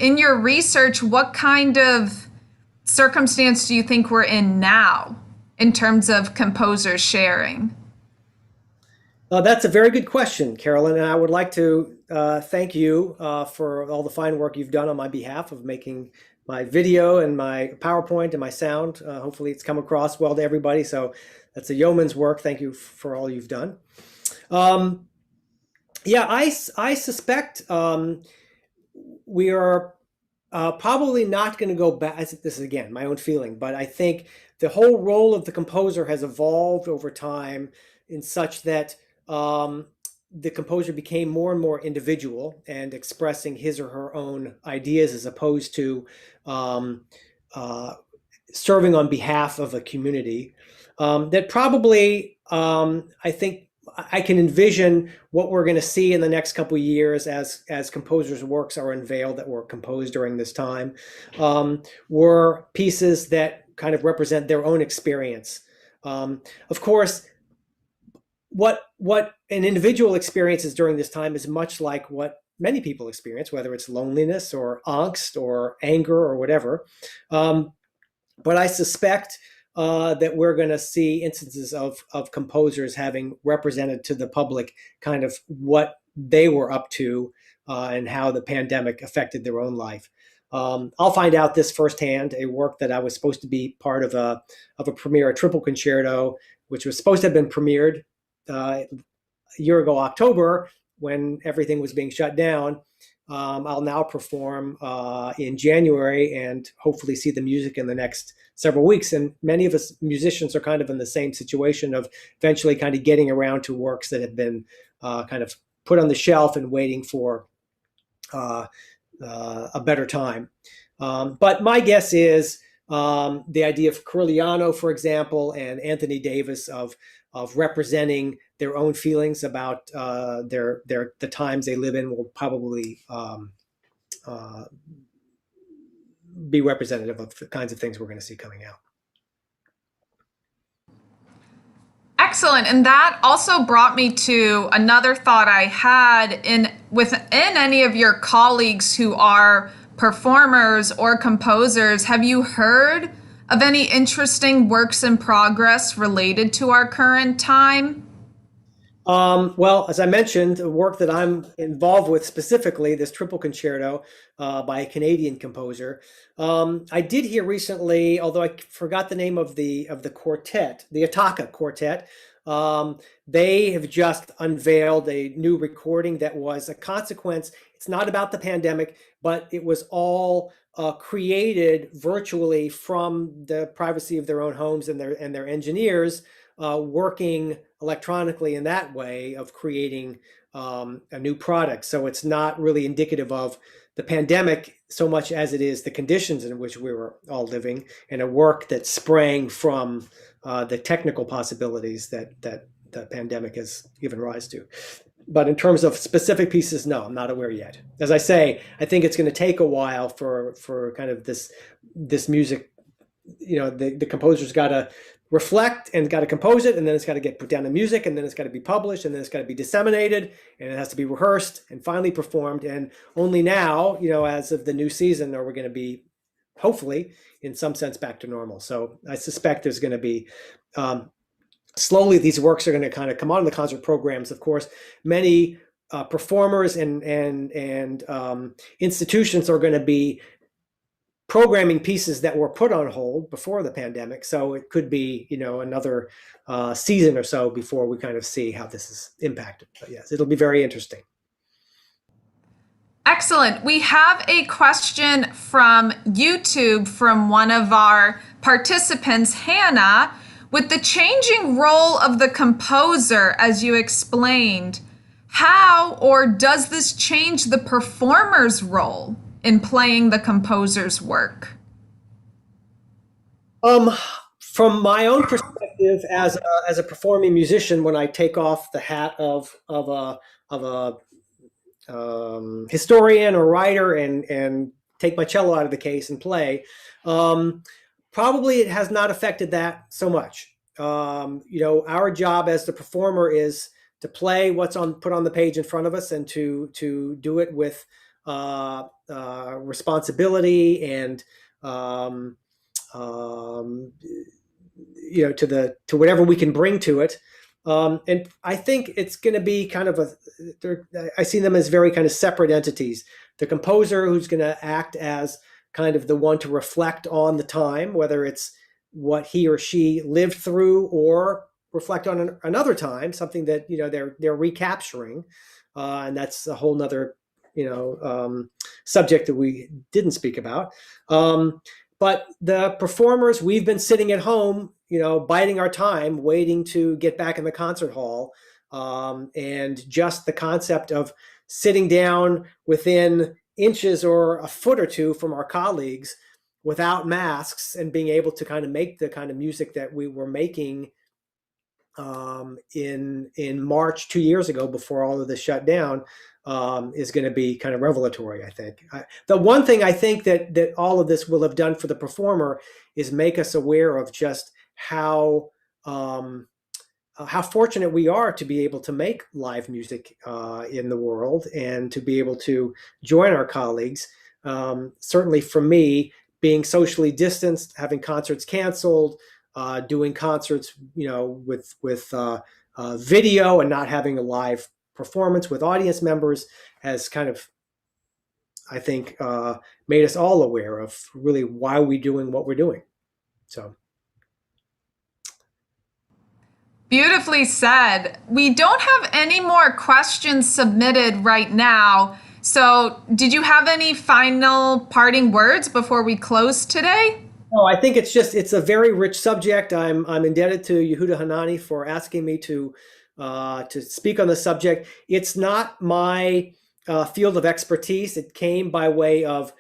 in your research, what kind of circumstance do you think we're in now in terms of composers sharing? That's a very good question, Carolyn, and I would like to thank you for all the fine work you've done on my behalf of making my video and my PowerPoint and my sound. Hopefully it's come across well to everybody, so that's a yeoman's work. Thank you for all you've done. Yeah, I suspect we are probably not going to go back. This is, again, my own feeling, but I think the whole role of the composer has evolved over time in such that the composer became more and more individual and expressing his or her own ideas as opposed to serving on behalf of a community. That probably, I think I can envision what we're going to see in the next couple of years as composers' works are unveiled that were composed during this time, were pieces that kind of represent their own experience. Of course, what an individual experiences during this time is much like what many people experience, whether it's loneliness or angst or anger or whatever. But I suspect that we're going to see instances of composers having represented to the public kind of what they were up to and how the pandemic affected their own life. I'll find out this firsthand. A work that I was supposed to be part of a premiere, a triple concerto, which was supposed to have been premiered a year ago, October, when everything was being shut down. I'll now perform in January and hopefully see the music in the next several weeks. And many of us musicians are kind of in the same situation of eventually kind of getting around to works that have been kind of put on the shelf and waiting for a better time. But my guess is the idea of Corelliano, for example, and Anthony Davis of representing their own feelings about the times they live in will probably be representative of the kinds of things we're going to see coming out. Excellent. And that also brought me to another thought I had within any of your colleagues who are performers or composers. Have you heard of any interesting works in progress related to our current time? Well, as I mentioned, the work that I'm involved with specifically, this triple concerto by a Canadian composer. I did hear recently, although I forgot the name of the quartet, the Ataka Quartet. They have just unveiled a new recording that was a consequence. It's not about the pandemic, but it was all created virtually from the privacy of their own homes and their engineers working electronically in that way of creating a new product. So it's not really indicative of the pandemic so much as it is the conditions in which we were all living, and a work that sprang from the technical possibilities that the pandemic has given rise to. But in terms of specific pieces, no, I'm not aware yet. As I say, I think it's going to take a while for kind of this music. You know, the composer's got to reflect and got to compose it, and then it's got to get put down to music, and then it's got to be published, and then it's got to be disseminated, and it has to be rehearsed and finally performed. And only now, you know, as of the new season, are we going to be, hopefully, in some sense, back to normal. So I suspect there's going to be slowly these works are going to kind of come on the concert programs. Of course, many performers and institutions are going to be programming pieces that were put on hold before the pandemic. So it could be, you know, another season or so before we kind of see how this is impacted. But yes, it'll be very interesting. Excellent. We have a question from YouTube from one of our participants, Hannah. With the changing role of the composer, as you explained, how or does this change the performer's role in playing the composer's work? From my own perspective as a performing musician, when I take off the hat of a historian or writer and take my cello out of the case and play, probably it has not affected that so much. Our job as the performer is to play what's put on the page in front of us, and to do it with responsibility and to whatever we can bring to it. And I think it's going to be kind of I see them as very kind of separate entities. The composer, who's going to act as kind of the one to reflect on the time, whether it's what he or she lived through, or reflect on another time, something that they're recapturing, and that's a whole nother subject that we didn't speak about. But the performers, we've been sitting at home, biding our time, waiting to get back in the concert hall, and just the concept of sitting down within inches or a foot or two from our colleagues without masks, and being able to kind of make the kind of music that we were making in March 2 years ago, before all of this shut down, is going to be kind of revelatory, I think. The one thing I think that all of this will have done for the performer is make us aware of just how fortunate we are to be able to make live music in the world, and to be able to join our colleagues. Certainly for me, being socially distanced, having concerts canceled, doing concerts, with video, and not having a live performance with audience members, has kind of, I think, made us all aware of really why we're doing what we're doing. So. Beautifully said. We don't have any more questions submitted right now. So did you have any final parting words before we close today? No, I think it's a very rich subject. I'm indebted to Yehuda Hanani for asking me to speak on the subject. It's not my field of expertise. It came by way of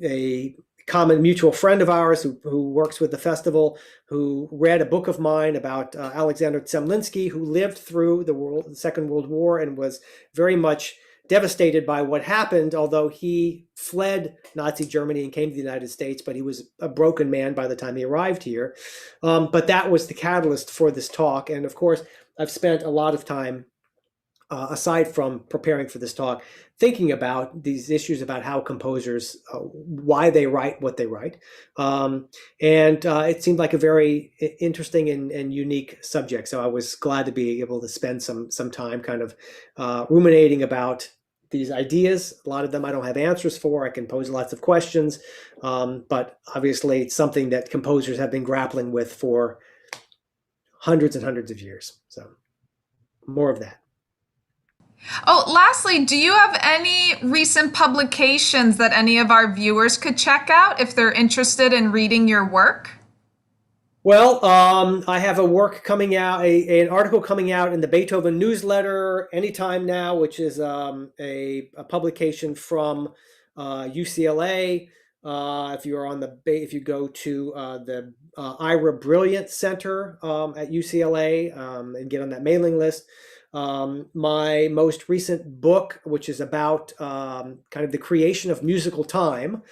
a common mutual friend of ours who works with the festival, who read a book of mine about Alexander Zemlinsky, who lived through the Second World War and was very much devastated by what happened, although he fled Nazi Germany and came to the United States, but he was a broken man by the time he arrived here. But that was the catalyst for this talk. And of course, I've spent a lot of time, aside from preparing for this talk, thinking about these issues about how composers, why they write what they write. And it seemed like a very interesting and unique subject. So I was glad to be able to spend some time kind of ruminating about these ideas. A lot of them I don't have answers for. I can pose lots of questions, but obviously it's something that composers have been grappling with for hundreds and hundreds of years. So more of that. Oh, lastly, do you have any recent publications that any of our viewers could check out if they're interested in reading your work? Well, I have a work coming out, an article coming out in the Beethoven newsletter anytime now, which is a publication from UCLA. If you go to the Ira Brilliant Center at UCLA and get on that mailing list. My most recent book, which is about kind of the creation of musical time,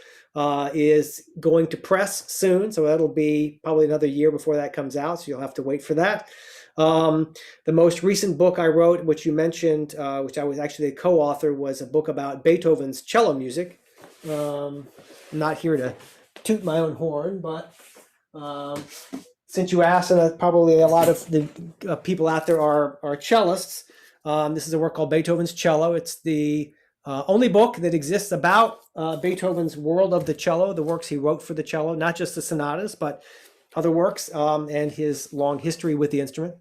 is going to press soon. So that'll be probably another year before that comes out. So you'll have to wait for that. The most recent book I wrote, which you mentioned, which I was actually a co-author, was a book about Beethoven's cello music. I'm not here to toot my own horn, but since you asked, and probably a lot of the people out there are cellists, this is a work called Beethoven's Cello. It's the only book that exists about Beethoven's world of the cello, the works he wrote for the cello, not just the sonatas, but other works, and his long history with the instrument.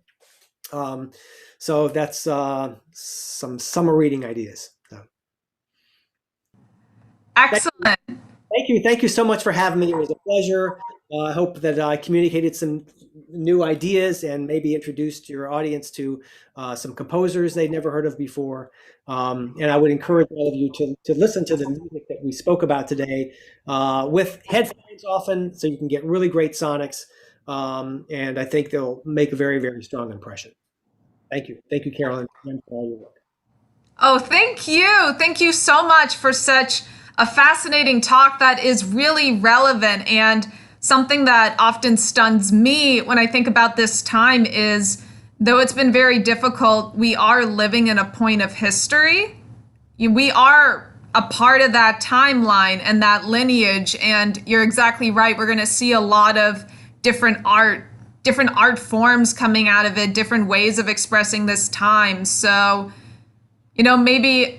So that's some summer reading ideas. So. Excellent. Thank you so much for having me. It was a pleasure. I hope that I communicated some new ideas and maybe introduced your audience to some composers they'd never heard of before. And I would encourage all of you to listen to the music that we spoke about today with headphones often, so you can get really great sonics. And I think they'll make a very, very strong impression. Thank you. Thank you, Carolyn, for all your work. Oh, thank you. Thank you so much for such a fascinating talk that is really relevant. And something that often stuns me when I think about this time is, though it's been very difficult, we are living in a point of history. We are a part of that timeline and that lineage. And you're exactly right. We're going to see a lot of different art forms coming out of it, different ways of expressing this time. So, maybe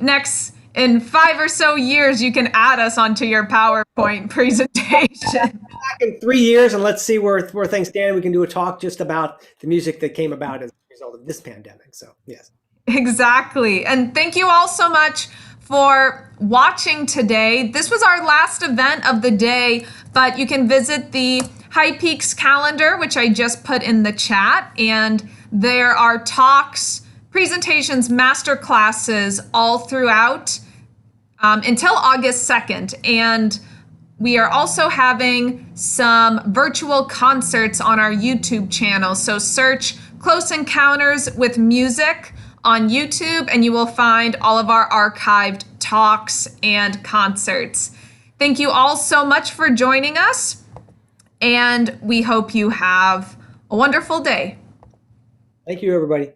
in 5 or so years, you can add us onto your PowerPoint presentation. Back in 3 years, and let's see where things stand. We can do a talk just about the music that came about as a result of this pandemic. So, yes. Exactly. And thank you all so much for watching today. This was our last event of the day, but you can visit the High Peaks calendar, which I just put in the chat, and there are talks, presentations, master classes all throughout until August 2nd. And we are also having some virtual concerts on our YouTube channel. So search Close Encounters with Music on YouTube, and you will find all of our archived talks and concerts. Thank you all so much for joining us, and we hope you have a wonderful day. Thank you, everybody.